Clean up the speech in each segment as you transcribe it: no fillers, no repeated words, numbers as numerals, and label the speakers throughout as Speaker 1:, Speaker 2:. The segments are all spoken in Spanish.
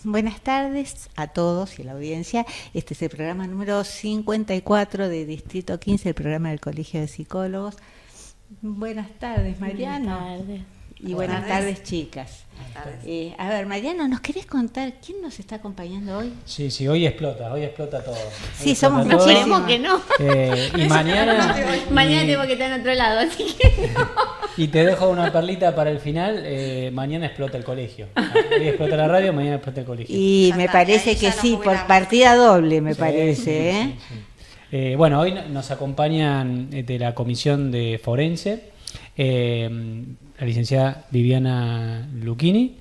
Speaker 1: Buenas tardes a todos y a la audiencia. Este es el programa número 54 de Distrito 15, el programa del Colegio de Psicólogos. Buenas tardes, Mariano.
Speaker 2: Buenas tardes.
Speaker 1: Y buenas tardes, chicas.
Speaker 3: Buenas tardes.
Speaker 1: A ver, Mariano, ¿nos querés contar quién nos está acompañando hoy?
Speaker 4: Sí, hoy explota todo.
Speaker 1: Sí, somos
Speaker 2: No,
Speaker 1: muchísimos.
Speaker 2: esperemos que no.
Speaker 4: Y mañana...
Speaker 2: Mañana tengo que estar en otro lado, así que no.
Speaker 4: Y te dejo una perlita para el final, mañana explota el colegio. Hoy explota la radio, mañana explota el colegio.
Speaker 1: Y
Speaker 3: Ya
Speaker 1: me
Speaker 3: está,
Speaker 1: parece
Speaker 3: ahí
Speaker 1: que
Speaker 3: ya nos
Speaker 1: sí, por
Speaker 3: jubilamos.
Speaker 1: partida doble, me
Speaker 4: Sí,
Speaker 1: parece.
Speaker 4: sí, sí. Bueno, hoy nos acompañan de la comisión de Forense, la licenciada Viviana Lucchini.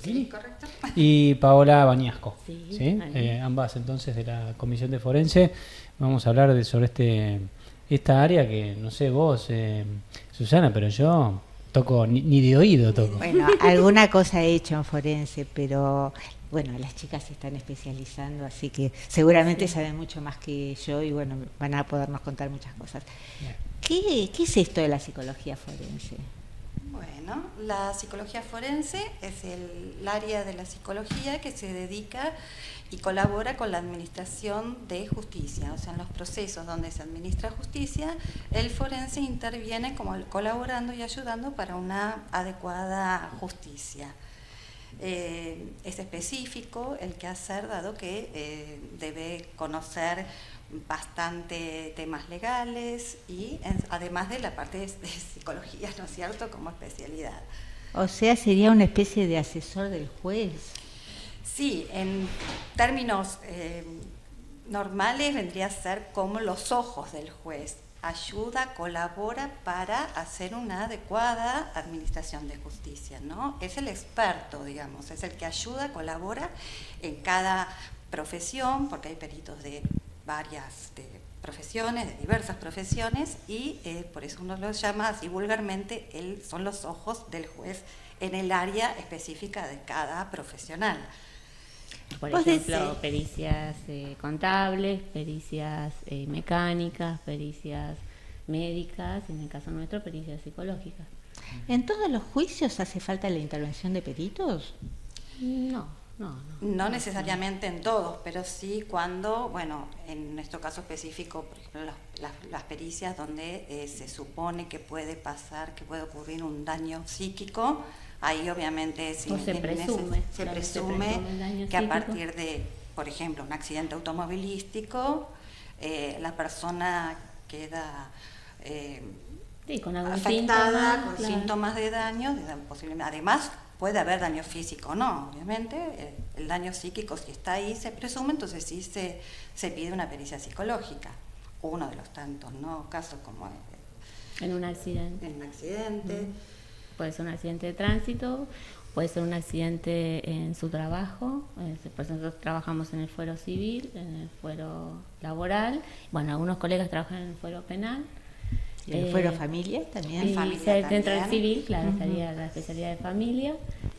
Speaker 3: Sí, correcto.
Speaker 4: Y Paola Bañasco.
Speaker 2: Sí,
Speaker 4: Ambas entonces de la comisión de Forense. Vamos a hablar sobre esta área que, no sé vos, Susana, pero yo toco, ni de oído toco.
Speaker 1: Bueno, alguna cosa he hecho en forense, pero bueno, las chicas se están especializando, así que seguramente saben mucho más que yo y bueno, van a podernos contar muchas cosas. ¿Qué es esto de la psicología forense?
Speaker 3: Bueno, la psicología forense es el área de la psicología que se dedica y colabora con la administración de justicia, o sea, en los procesos donde se administra justicia, el forense interviene como colaborando y ayudando para una adecuada justicia. Es específico el quehacer, dado que debe conocer bastante temas legales y además de la parte de psicología, ¿no es cierto?, como especialidad.
Speaker 1: O sea, sería una especie de asesor del juez.
Speaker 3: Sí, en términos normales vendría a ser como los ojos del juez. Ayuda, colabora para hacer una adecuada administración de justicia, ¿no? Es el experto, digamos, es el que ayuda, colabora en cada profesión, porque hay peritos de varias profesiones, de diversas profesiones, y por eso uno los llama así vulgarmente, son los ojos del juez en el área específica de cada profesional.
Speaker 2: Por
Speaker 1: Vos
Speaker 2: ejemplo,
Speaker 1: decís-
Speaker 2: pericias contables, pericias mecánicas, pericias médicas, y en el caso nuestro, pericias psicológicas.
Speaker 1: ¿En todos los juicios hace falta la intervención de peritos?
Speaker 2: No.
Speaker 3: No necesariamente en todos, pero sí cuando, bueno, en nuestro caso específico, por ejemplo, las pericias donde se supone que puede pasar, que puede ocurrir un daño psíquico, ahí obviamente
Speaker 2: O se presume
Speaker 3: un daño que a
Speaker 2: psíquico.
Speaker 3: partir de, por ejemplo, un accidente automovilístico, la persona queda
Speaker 2: Sí, con algún
Speaker 3: afectada,
Speaker 2: síntoma,
Speaker 3: con
Speaker 2: claro.
Speaker 3: síntomas de daño, posiblemente. Además, puede haber daño físico, ¿no? Obviamente, el daño psíquico, si está ahí, se presume, entonces sí se pide una pericia psicológica. Uno de los tantos, ¿no?, casos como
Speaker 2: En un accidente.
Speaker 3: en un accidente.
Speaker 2: Puede ser un accidente de tránsito, puede ser un accidente en su trabajo. Pues nosotros trabajamos en el fuero civil, en el fuero laboral. Bueno, algunos colegas trabajan en el fuero penal.
Speaker 1: ¿Y el fuero familia también?
Speaker 2: Y
Speaker 3: familia
Speaker 2: dentro del
Speaker 3: también.
Speaker 2: civil, claro, estaría la especialidad de familia.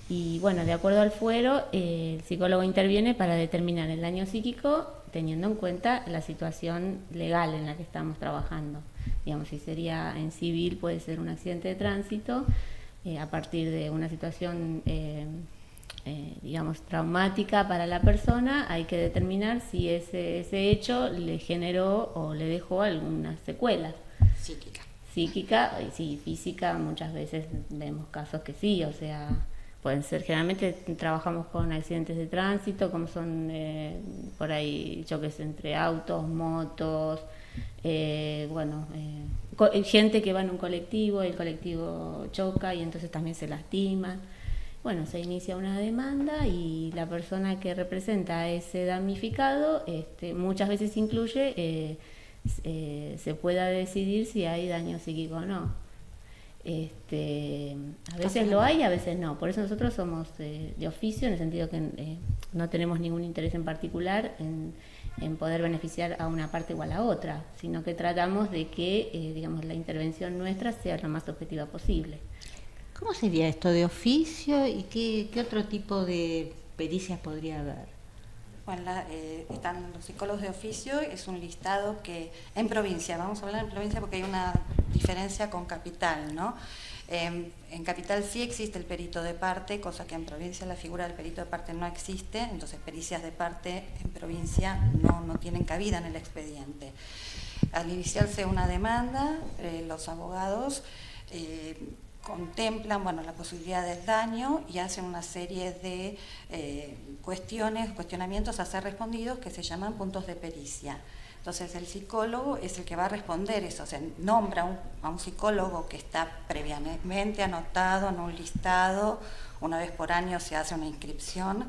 Speaker 2: Y bueno, de acuerdo al fuero, el psicólogo interviene para determinar el daño psíquico teniendo en cuenta la situación legal en la que estamos trabajando. Digamos, si sería en civil, puede ser un accidente de tránsito, a partir de una situación, digamos, traumática para la persona, hay que determinar si ese hecho le generó o le dejó algunas secuelas. Psíquica, y sí, física, muchas veces vemos casos que sí, o sea, pueden ser, generalmente trabajamos con accidentes de tránsito, como son por ahí choques entre autos, motos, gente que va en un colectivo, el colectivo choca y entonces también se lastima. Bueno, se inicia una demanda y la persona que representa a ese damnificado muchas veces incluye se pueda decidir si hay daño psíquico o no. A veces lo hay, a veces no. Por eso nosotros somos de oficio, en el sentido que no tenemos ningún interés en particular en poder beneficiar a una parte o a la otra, sino que tratamos de que digamos, la intervención nuestra sea lo más objetiva posible.
Speaker 1: ¿Cómo sería esto de oficio y qué otro tipo de pericias podría haber?
Speaker 3: Bueno, están los psicólogos de oficio, es un listado que en provincia, vamos a hablar en provincia porque hay una diferencia con capital, ¿no? En Capital sí existe el perito de parte, cosa que en provincia la figura del perito de parte no existe, entonces pericias de parte en provincia no tienen cabida en el expediente. Al iniciarse una demanda, los abogados contemplan la posibilidad del daño y hacen una serie de cuestionamientos a ser respondidos que se llaman puntos de pericia. Entonces el psicólogo es el que va a responder eso, se nombra a un psicólogo que está previamente anotado en un listado, una vez por año se hace una inscripción,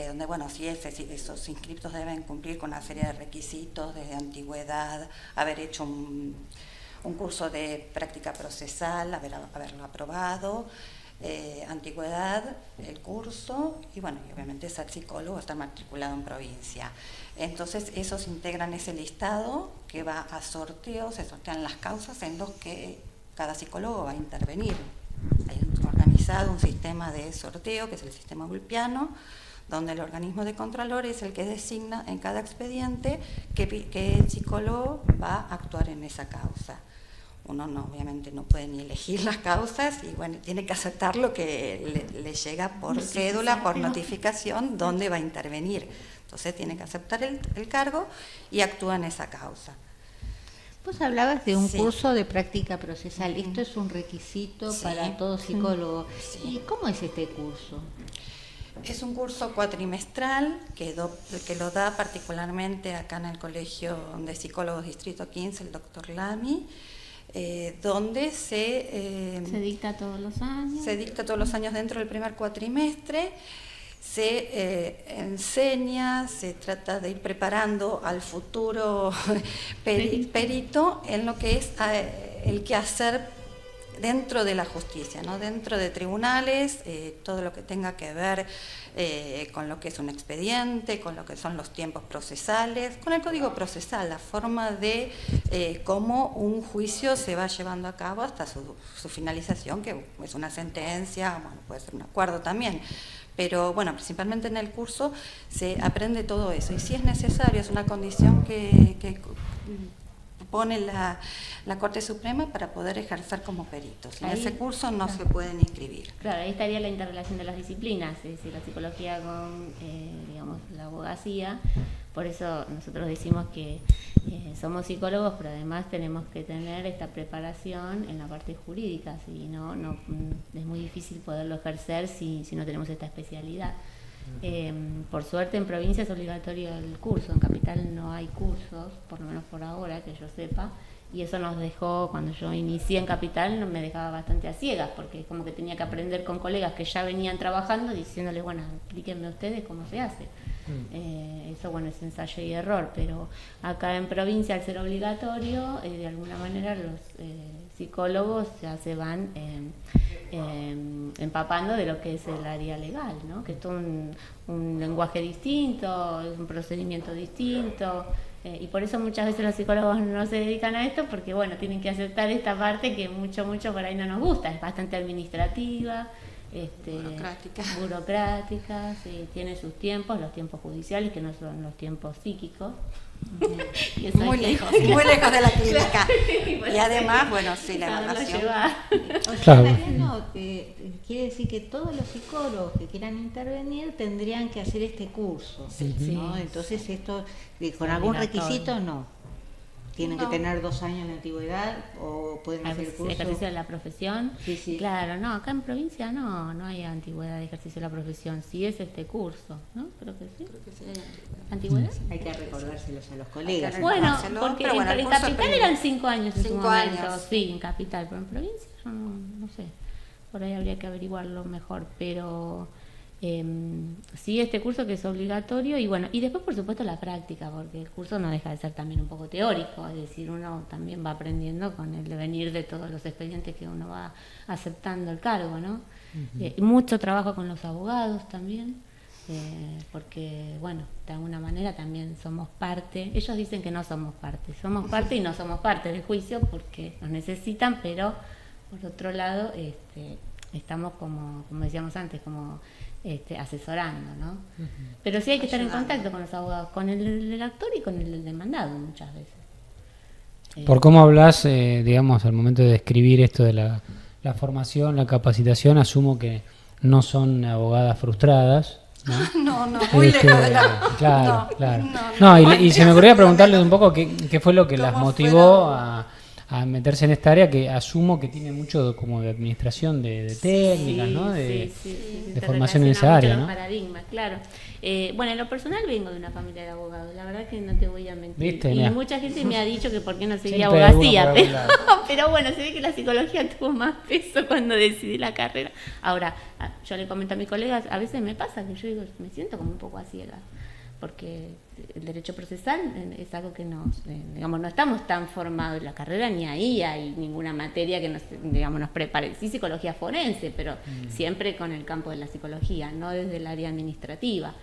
Speaker 3: donde si esos inscriptos deben cumplir con una serie de requisitos desde antigüedad, haber hecho un curso de práctica procesal, haberlo aprobado, antigüedad, el curso y obviamente ser psicólogo, estar matriculado en provincia. Entonces esos integran ese listado que va a sorteo, se sortean las causas en los que cada psicólogo va a intervenir. Hay organizado un sistema de sorteo que es el sistema Ulpiano, donde el organismo de contralor es el que designa en cada expediente qué psicólogo va a actuar en esa causa. Uno obviamente no puede ni elegir las causas y tiene que aceptar lo que le llega por cédula, por notificación, dónde va a intervenir. Entonces tiene que aceptar el cargo y actúa en esa causa.
Speaker 1: Vos hablabas de un curso de práctica procesal. Esto es un requisito para todo psicólogo. ¿Y cómo es este curso?
Speaker 3: Es un curso cuatrimestral que lo da particularmente acá en el Colegio de Psicólogos Distrito 15, el doctor Lamy, donde se
Speaker 2: dicta todos los años.
Speaker 3: Se dicta todos los años dentro del primer cuatrimestre. Se enseña, se trata de ir preparando al futuro perito en lo que es el quehacer dentro de la justicia, ¿no? Dentro de tribunales, todo lo que tenga que ver con lo que es un expediente, con lo que son los tiempos procesales, con el código procesal, la forma de cómo un juicio se va llevando a cabo hasta su finalización, que es una sentencia, puede ser un acuerdo también. Pero principalmente en el curso se aprende todo eso y si es necesario, es una condición que pone la Corte Suprema para poder ejercer como peritos. En ese curso no se pueden inscribir.
Speaker 2: Claro, ahí estaría la interrelación de las disciplinas, es decir, la psicología con la abogacía. Por eso nosotros decimos que somos psicólogos, pero además tenemos que tener esta preparación en la parte jurídica, si no es muy difícil poderlo ejercer si no tenemos esta especialidad. Por suerte en provincia es obligatorio el curso, en capital no hay cursos, por lo menos por ahora que yo sepa, y eso nos dejó, cuando yo inicié en capital me dejaba bastante a ciegas, porque como que tenía que aprender con colegas que ya venían trabajando, diciéndoles, explíquenme ustedes cómo se hace. Eso es ensayo y error, pero acá en provincia al ser obligatorio, de alguna manera los psicólogos ya se van empapando de lo que es el área legal, ¿no? Que es todo un lenguaje distinto, es un procedimiento distinto, y por eso muchas veces los psicólogos no se dedican a esto, porque tienen que aceptar esta parte que mucho por ahí no nos gusta, es bastante administrativa, burocrática, sí, tiene sus tiempos, los tiempos judiciales que no son los tiempos psíquicos.
Speaker 3: Y eso muy lejos de la clínica. Y además, la evaluación.
Speaker 1: Mariano, quiere decir que todos los psicólogos que quieran intervenir tendrían que hacer este curso, ¿no? Entonces esto, con algún requisito, no. ¿Tienen que tener 2 años de antigüedad o pueden hacer el curso?
Speaker 2: Ejercicio de la profesión.
Speaker 1: Sí.
Speaker 2: Claro, no, acá en provincia no hay antigüedad de ejercicio de la profesión. Sí es este curso, ¿no? Creo que sí. ¿Antigüedad?
Speaker 1: Hay que recordárselos a los colegas.
Speaker 2: Porque en capital eran 5 años en su momento. Sí, en capital, pero en provincia yo no sé. Por ahí habría que averiguarlo mejor, pero sí, este curso que es obligatorio y después por supuesto la práctica, porque el curso no deja de ser también un poco teórico, es decir, uno también va aprendiendo con el devenir de todos los expedientes que uno va aceptando el cargo, ¿no? Mucho trabajo con los abogados también, porque de alguna manera también somos parte. Ellos dicen que no somos parte y no somos parte del juicio porque nos necesitan, pero por otro lado estamos como decíamos antes, como asesorando, ¿no? Pero sí hay que estar en contacto con los abogados, con el actor y con el demandado muchas veces.
Speaker 4: Por cómo hablas, digamos, al momento de describir esto de la formación, la capacitación, asumo que no son abogadas frustradas, ¿no?
Speaker 3: No, muy lejos de la...
Speaker 4: Claro,
Speaker 3: No,
Speaker 4: claro.
Speaker 3: no,
Speaker 4: Y se me ocurría preguntarles un poco qué fue lo que las
Speaker 3: ¿Cómo
Speaker 4: motivó
Speaker 3: fueron?
Speaker 4: a meterse en esta área, que asumo que tiene mucho como de administración de técnicas, ¿no? De
Speaker 2: Se
Speaker 4: formación en
Speaker 2: relaciona
Speaker 4: esa
Speaker 2: mucho
Speaker 4: área,
Speaker 2: los
Speaker 4: ¿no?
Speaker 2: paradigmas, claro. Bueno, en lo personal vengo de una familia de abogados, la verdad que no te voy a mentir.
Speaker 4: ¿Viste?
Speaker 2: Y
Speaker 4: Mirá.
Speaker 2: mucha gente me ha dicho que por qué no seguía
Speaker 4: Siempre hay uno
Speaker 2: abogacía,
Speaker 4: por algún lado.
Speaker 2: pero bueno, se ve que la psicología tuvo más peso cuando decidí la carrera. Ahora, yo le comento a mis colegas, a veces me pasa que yo digo, me siento como un poco a ciegas, porque el derecho procesal es algo que digamos, no estamos tan formados en la carrera, ni ahí hay ninguna materia que nos prepare. Sí, psicología forense, pero siempre con el campo de la psicología, no desde el área administrativa.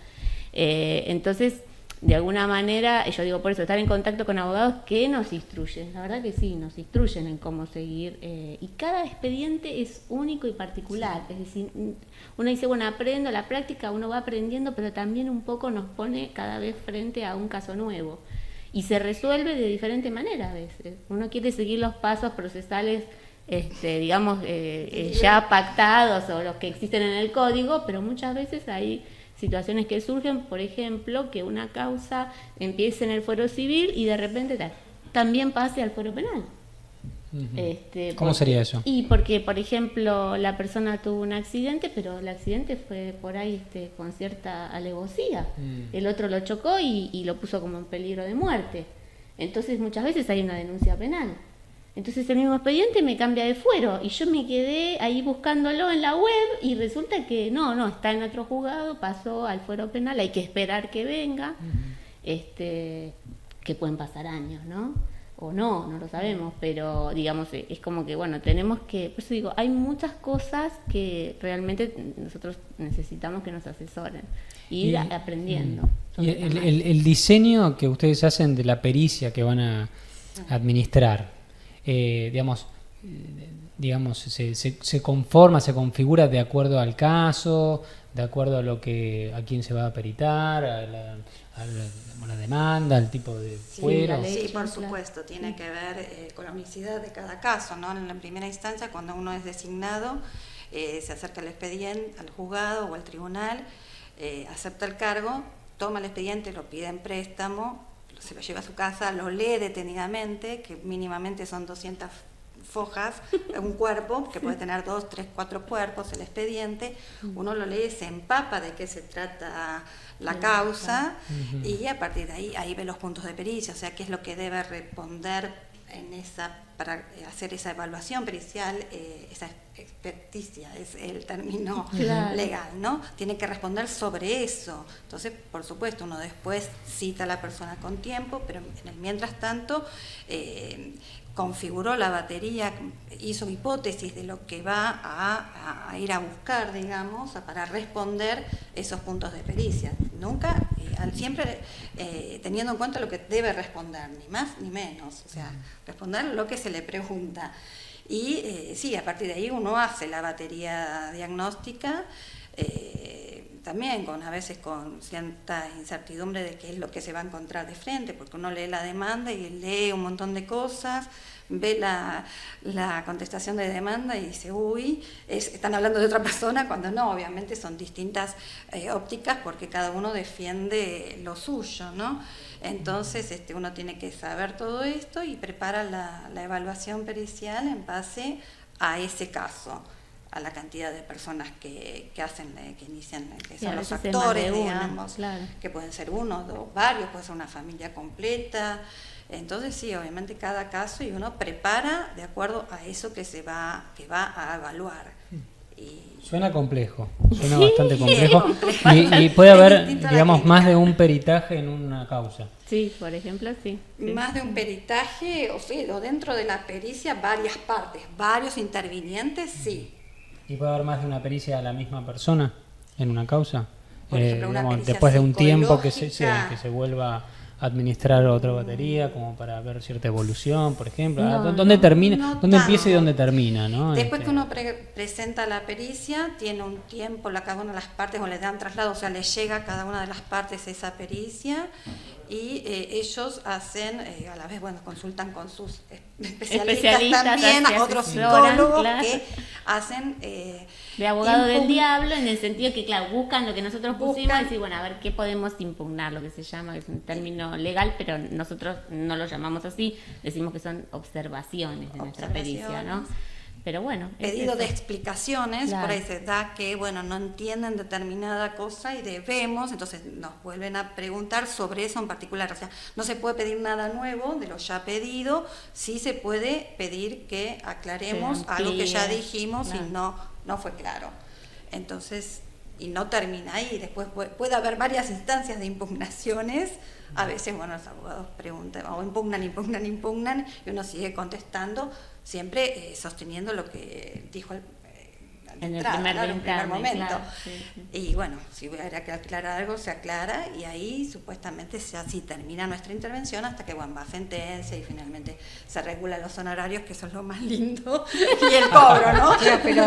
Speaker 2: Entonces, de alguna manera, yo digo por eso, estar en contacto con abogados que nos instruyen, la verdad que sí, nos instruyen en cómo seguir, y cada expediente es único y particular, es decir, uno dice, bueno, aprendo la práctica, uno va aprendiendo, pero también un poco nos pone cada vez frente a un caso nuevo, y se resuelve de diferente manera a veces. Uno quiere seguir los pasos procesales, digamos, ya pactados o los que existen en el código, pero muchas veces hay situaciones que surgen, por ejemplo, que una causa empiece en el fuero civil y de repente también pase al fuero penal.
Speaker 4: ¿Cómo sería eso?
Speaker 2: Y porque, por ejemplo, la persona tuvo un accidente, pero el accidente fue por ahí con cierta alevosía. El otro lo chocó y lo puso como en peligro de muerte. Entonces muchas veces hay una denuncia penal. Entonces el mismo expediente me cambia de fuero y yo me quedé ahí buscándolo en la web y resulta que no, está en otro juzgado, pasó al fuero penal, hay que esperar que venga, que pueden pasar años, ¿no? O no lo sabemos, pero digamos, es como que, bueno, tenemos que, por eso digo, hay muchas cosas que realmente nosotros necesitamos que nos asesoren y ir aprendiendo.
Speaker 4: Y el diseño que ustedes hacen de la pericia que van a administrar, digamos, se conforma, se configura de acuerdo al caso, de acuerdo a quién se va a peritar, a la demanda, al tipo de fuero.
Speaker 3: Sí, por supuesto, tiene que ver con la unicidad de cada caso, ¿no? En la primera instancia, cuando uno es designado, se acerca al expediente, al juzgado o al tribunal, acepta el cargo, toma el expediente, lo pide en préstamo, se lo lleva a su casa, lo lee detenidamente, que mínimamente son 200 fojas, un cuerpo, que puede tener 2, 3, 4 cuerpos, el expediente, uno lo lee, se empapa de qué se trata la causa, y a partir de ahí ve los puntos de pericia, o sea, qué es lo que debe responder para hacer esa evaluación pericial, esa experticia, es el término legal, ¿no? Tiene que responder sobre eso. Entonces, por supuesto, uno después cita a la persona con tiempo, pero en el mientras tanto configuró la batería, hizo hipótesis de lo que va a ir a buscar, digamos, para responder esos puntos de pericia. Nunca, siempre teniendo en cuenta lo que debe responder, ni más ni menos, o sea, responder lo que se le pregunta. Y sí, a partir de ahí uno hace la batería diagnóstica, también a veces con cierta incertidumbre de qué es lo que se va a encontrar de frente, porque uno lee la demanda y lee un montón de cosas, ve la contestación de demanda y dice, uy, están hablando de otra persona, cuando no, obviamente son distintas ópticas porque cada uno defiende lo suyo, ¿no? Entonces uno tiene que saber todo esto y prepara la evaluación pericial en base a ese caso, a la cantidad de personas que inician, que son los actores, digamos, que pueden ser uno, dos, varios, puede ser una familia completa. Entonces sí, obviamente cada caso, y uno prepara de acuerdo a eso que va a evaluar.
Speaker 4: Suena complejo, suena bastante complejo. Y puede haber, digamos, más de un peritaje en una causa.
Speaker 2: Sí, por ejemplo, sí.
Speaker 3: Más de un peritaje, o dentro de la pericia varias partes, varios intervinientes, sí.
Speaker 4: ¿Y puede haber más de una pericia a la misma persona en una causa?
Speaker 3: Por ejemplo, una pericia
Speaker 4: después de un tiempo que se
Speaker 3: psicológica.
Speaker 4: vuelva a administrar otra batería, como para ver cierta evolución, por ejemplo.
Speaker 2: No,
Speaker 4: ¿Dónde termina?
Speaker 3: no
Speaker 4: ¿Dónde
Speaker 3: tanto.
Speaker 4: empieza y dónde termina? ¿No?
Speaker 3: Después que uno presenta la pericia, tiene un tiempo cada una de las partes, o le dan traslado, o sea, le llega a cada una de las partes esa pericia, y ellos hacen, a la vez, bueno, consultan con sus especialistas también, otros psicólogos
Speaker 2: claro,
Speaker 3: que hacen...
Speaker 2: de abogado del diablo, en el sentido que, claro, buscan lo que nosotros pusimos y decir, bueno, a ver qué podemos impugnar, lo que se llama, que es un término legal, pero nosotros no lo llamamos así, decimos que son observaciones de nuestra pericia, ¿no? Pero bueno,
Speaker 3: pedido de explicaciones,
Speaker 2: claro.
Speaker 3: Por ahí se da que, bueno, no entienden determinada cosa y debemos, entonces nos vuelven a preguntar sobre eso en particular. O sea, no se puede pedir nada nuevo de lo ya pedido, sí se puede pedir que aclaremos algo que ya dijimos, claro, y no fue claro. Entonces, y no termina ahí, después puede haber varias instancias de impugnaciones. A veces, bueno, los abogados preguntan, o impugnan, y uno sigue contestando, siempre sosteniendo lo que dijo en el primer momento. Claro, sí. Y bueno, si hubiera que aclarar algo, se aclara, y ahí supuestamente así termina nuestra intervención hasta que, bueno, va a sentencia y finalmente se regulan los honorarios, que eso es lo más lindo, y el cobro, ¿no?
Speaker 1: Claro, pero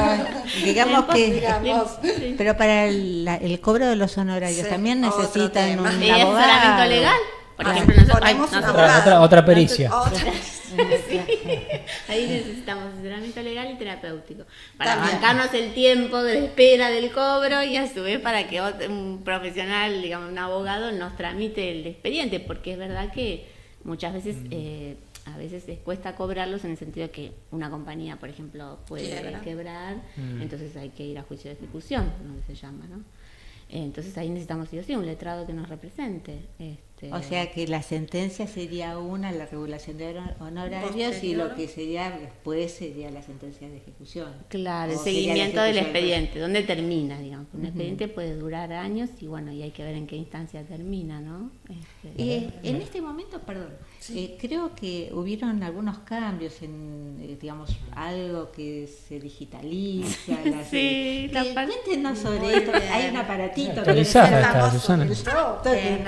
Speaker 1: digamos que... Pero para el cobro de los honorarios también necesitan un abogado.
Speaker 2: ¿Y asesoramiento legal? Por ejemplo, nosotros
Speaker 4: otra pericia.
Speaker 2: Sí. Ahí necesitamos asesoramiento legal y terapéutico para bancarnos el tiempo de espera del cobro y a su vez para que un profesional, digamos un abogado, nos tramite el expediente, porque es verdad que muchas veces a veces les cuesta cobrarlos, en el sentido que una compañía, por ejemplo, puede quebrar, entonces hay que ir a juicio de ejecución, lo que se llama, ¿no? Entonces ahí necesitamos sí o sí un letrado que nos represente.
Speaker 1: O sea que la sentencia sería la regulación de honorarios, y lo que sería después sería la sentencia de ejecución.
Speaker 2: Claro, el seguimiento del expediente, ¿dónde termina? Digamos, un expediente puede durar años y bueno, y hay que ver en qué instancia termina, ¿no?
Speaker 1: En este momento, perdón, creo que hubieron algunos cambios en, digamos, algo que se digitaliza. Cuéntenos sobre esto. Hay un aparatito.
Speaker 4: El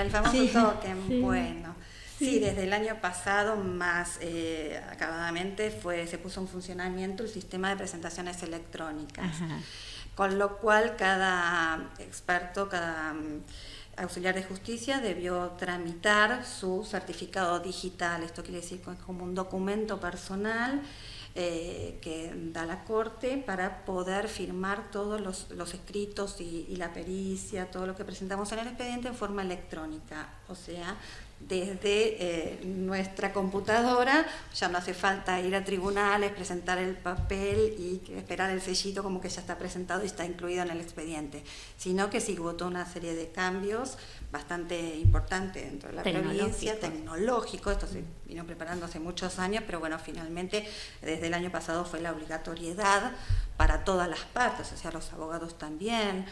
Speaker 4: famoso
Speaker 3: token, bueno. Sí, desde el año pasado más acabadamente se puso en funcionamiento el sistema de presentaciones electrónicas. Ajá. Con lo cual cada experto, cada auxiliar de justicia debió tramitar su certificado digital. Esto quiere decir que es como un documento personal que da la Corte para poder firmar todos los escritos y la pericia, todo lo que presentamos en el expediente en forma electrónica. O sea, desde nuestra computadora ya no hace falta ir a tribunales, presentar el papel y esperar el sellito como que ya está presentado y está incluido en el expediente, sino que sí hubo toda una serie de cambios bastante importantes dentro de la provincia, tecnológico. Esto se vino preparando hace muchos años, pero bueno, finalmente desde el año pasado fue la obligatoriedad para todas las partes, o sea, los abogados también,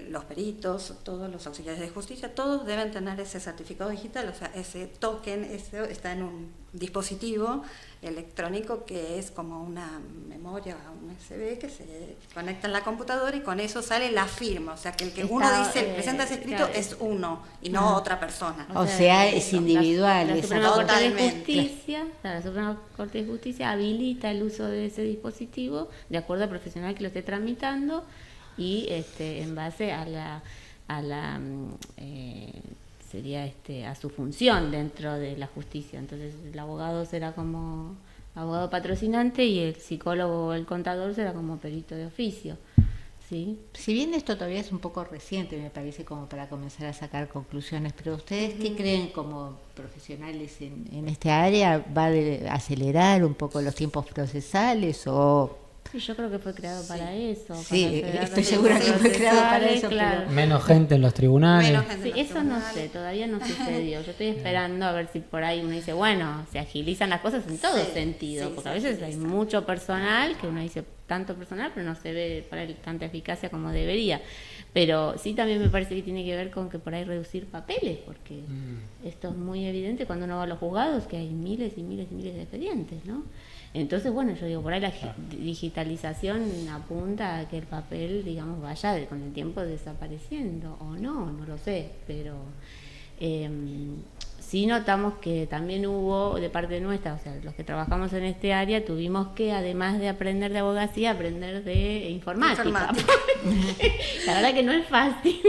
Speaker 3: los peritos, todos los auxiliares de justicia, todos deben tener ese certificado digital, o sea, ese token, está en un dispositivo electrónico que es como una memoria, un USB que se conecta en la computadora, y con eso sale la firma, o sea, que el que uno dice, presenta ese escrito, es uno y no otra persona.
Speaker 1: O sea, es individual.
Speaker 2: La Suprema Corte de Justicia habilita el uso de ese dispositivo de acuerdo al profesional que lo esté tramitando y en base a a su función dentro de la justicia. Entonces el abogado será como abogado patrocinante y el psicólogo o el contador será como perito de oficio. ¿Sí?
Speaker 1: Si bien esto todavía es un poco reciente, me parece, como para comenzar a sacar conclusiones, pero ¿ustedes qué creen como profesionales en esta área? ¿Va a acelerar un poco los tiempos procesales o...?
Speaker 2: Sí, yo creo que fue creado para eso.
Speaker 1: Sí, estoy segura que fue creado para eso.
Speaker 2: Claro.
Speaker 1: Pero...
Speaker 4: Menos gente en los tribunales.
Speaker 2: Sí, eso no sé, todavía no sucedió. Yo estoy esperando a ver si por ahí uno dice, bueno, se agilizan las cosas en todo sentido, porque a veces hay mucho personal, que uno dice tanto personal, pero no se ve por ahí tanta eficacia como debería. Pero sí también me parece que tiene que ver con que por ahí reducir papeles, porque esto es muy evidente cuando uno va a los juzgados, que hay miles y miles y miles de expedientes, ¿no? Entonces, bueno, yo digo, por ahí la digitalización apunta a que el papel, digamos, vaya con el tiempo desapareciendo, o no lo sé, pero sí notamos que también hubo de parte nuestra, o sea, los que trabajamos en este área, tuvimos que, además de aprender de abogacía, aprender de informática. La verdad que no es fácil.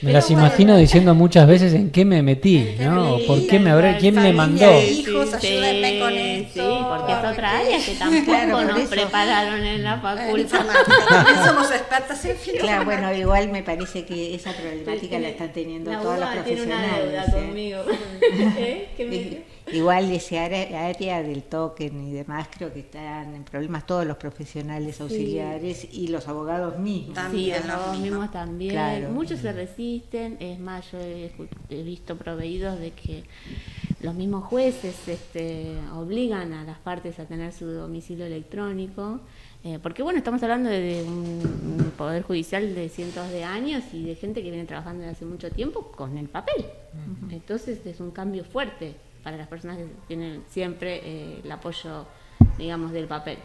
Speaker 4: Me las imagino diciendo muchas veces en qué me metí, ¿no? ¿Por qué me habré, quién me mandó?
Speaker 3: Hijos, ayúdenme con esto.
Speaker 2: Sí, porque es otra área que tampoco nos prepararon en la facultad.
Speaker 3: También somos expertas en informática.
Speaker 1: Claro, bueno, igual me parece que esa problemática la están teniendo todas las profesionales.
Speaker 2: Tiene una deuda conmigo. ¿Qué me dice?
Speaker 1: Igual ese área del token y demás, creo que están en problemas todos los profesionales auxiliares y los abogados mismos.
Speaker 2: Sí, los abogados mismos también.
Speaker 1: Claro.
Speaker 2: Muchos se resisten. Es más, yo he visto proveídos de que los mismos jueces obligan a las partes a tener su domicilio electrónico. Porque bueno, estamos hablando de un poder judicial de cientos de años y de gente que viene trabajando desde hace mucho tiempo con el papel. Entonces es un cambio fuerte para las personas que tienen siempre el apoyo, digamos, del papel.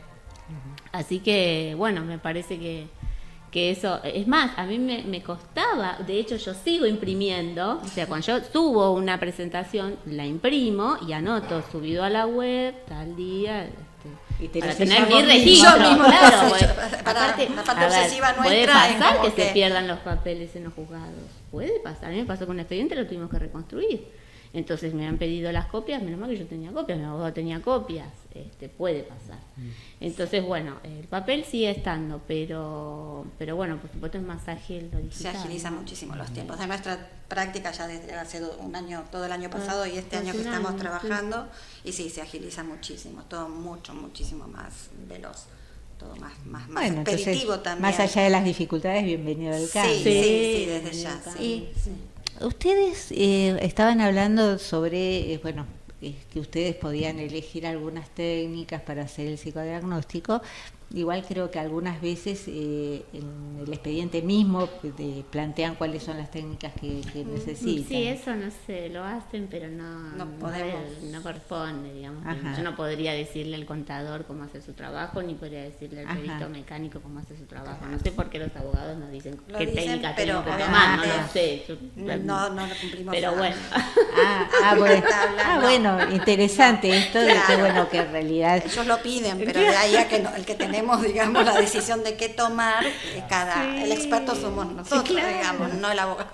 Speaker 2: Así que bueno, me parece que eso, es más, a mí me costaba, de hecho yo sigo imprimiendo, o sea, cuando yo subo una presentación, la imprimo y anoto, subido a la web, tal día,
Speaker 1: y te
Speaker 2: para
Speaker 1: lo
Speaker 2: tener
Speaker 1: haces
Speaker 2: mi
Speaker 1: vos
Speaker 2: registro,
Speaker 3: Yo mismo
Speaker 2: claro,
Speaker 3: lo he
Speaker 2: porque,
Speaker 3: hecho, para
Speaker 2: aparte,
Speaker 3: la parte
Speaker 2: a ver,
Speaker 3: obsesiva
Speaker 2: puede
Speaker 3: nuestra es
Speaker 2: pasar
Speaker 3: como
Speaker 2: que se
Speaker 3: que-
Speaker 2: pierdan los papeles en los juzgados, puede pasar, a mí me pasó con un expediente, lo tuvimos que reconstruir. Entonces me han pedido las copias, menos mal que yo tenía copias, mi abogado tenía copias, puede pasar. Entonces, bueno, el papel sigue estando, pero bueno, por supuesto es más ágil lo
Speaker 3: Se
Speaker 2: digital.
Speaker 3: agilizan muchísimo los tiempos. De nuestra práctica ya desde hace un año, todo el año pasado y este año que
Speaker 2: hace un
Speaker 3: estamos
Speaker 2: año,
Speaker 3: trabajando, y sí, se agiliza muchísimo, todo muchísimo más veloz, todo más
Speaker 1: Bueno, entonces,
Speaker 3: expeditivo también.
Speaker 1: más allá de las dificultades, bienvenido al cambio.
Speaker 3: Sí, desde ya.
Speaker 2: el
Speaker 3: Sí, sí.
Speaker 1: Ustedes estaban hablando sobre, que ustedes podían elegir algunas técnicas para hacer el psicodiagnóstico. Igual creo que algunas veces en el expediente mismo plantean cuáles son las técnicas que necesitan.
Speaker 2: Sí, eso no sé, lo hacen, pero
Speaker 3: No podemos.
Speaker 2: no corresponde, digamos.
Speaker 1: Ajá.
Speaker 2: Yo no podría decirle al contador cómo hacer su trabajo, ni podría decirle al
Speaker 1: Ajá.
Speaker 2: perito mecánico cómo hacer su trabajo. No sé por qué los abogados nos dicen
Speaker 3: Lo
Speaker 2: qué
Speaker 3: dicen,
Speaker 2: técnicas
Speaker 3: pero
Speaker 2: tenemos que tomar, no lo
Speaker 3: obviamente
Speaker 2: sé.
Speaker 3: No lo cumplimos.
Speaker 2: Pero
Speaker 3: nada.
Speaker 2: bueno.
Speaker 1: Bueno, interesante esto de que,
Speaker 3: Claro.
Speaker 1: bueno, que en realidad...
Speaker 3: Ellos lo piden, pero de ahí a que el que tenemos, digamos, la decisión de qué tomar, el experto somos nosotros, digamos, no el abogado.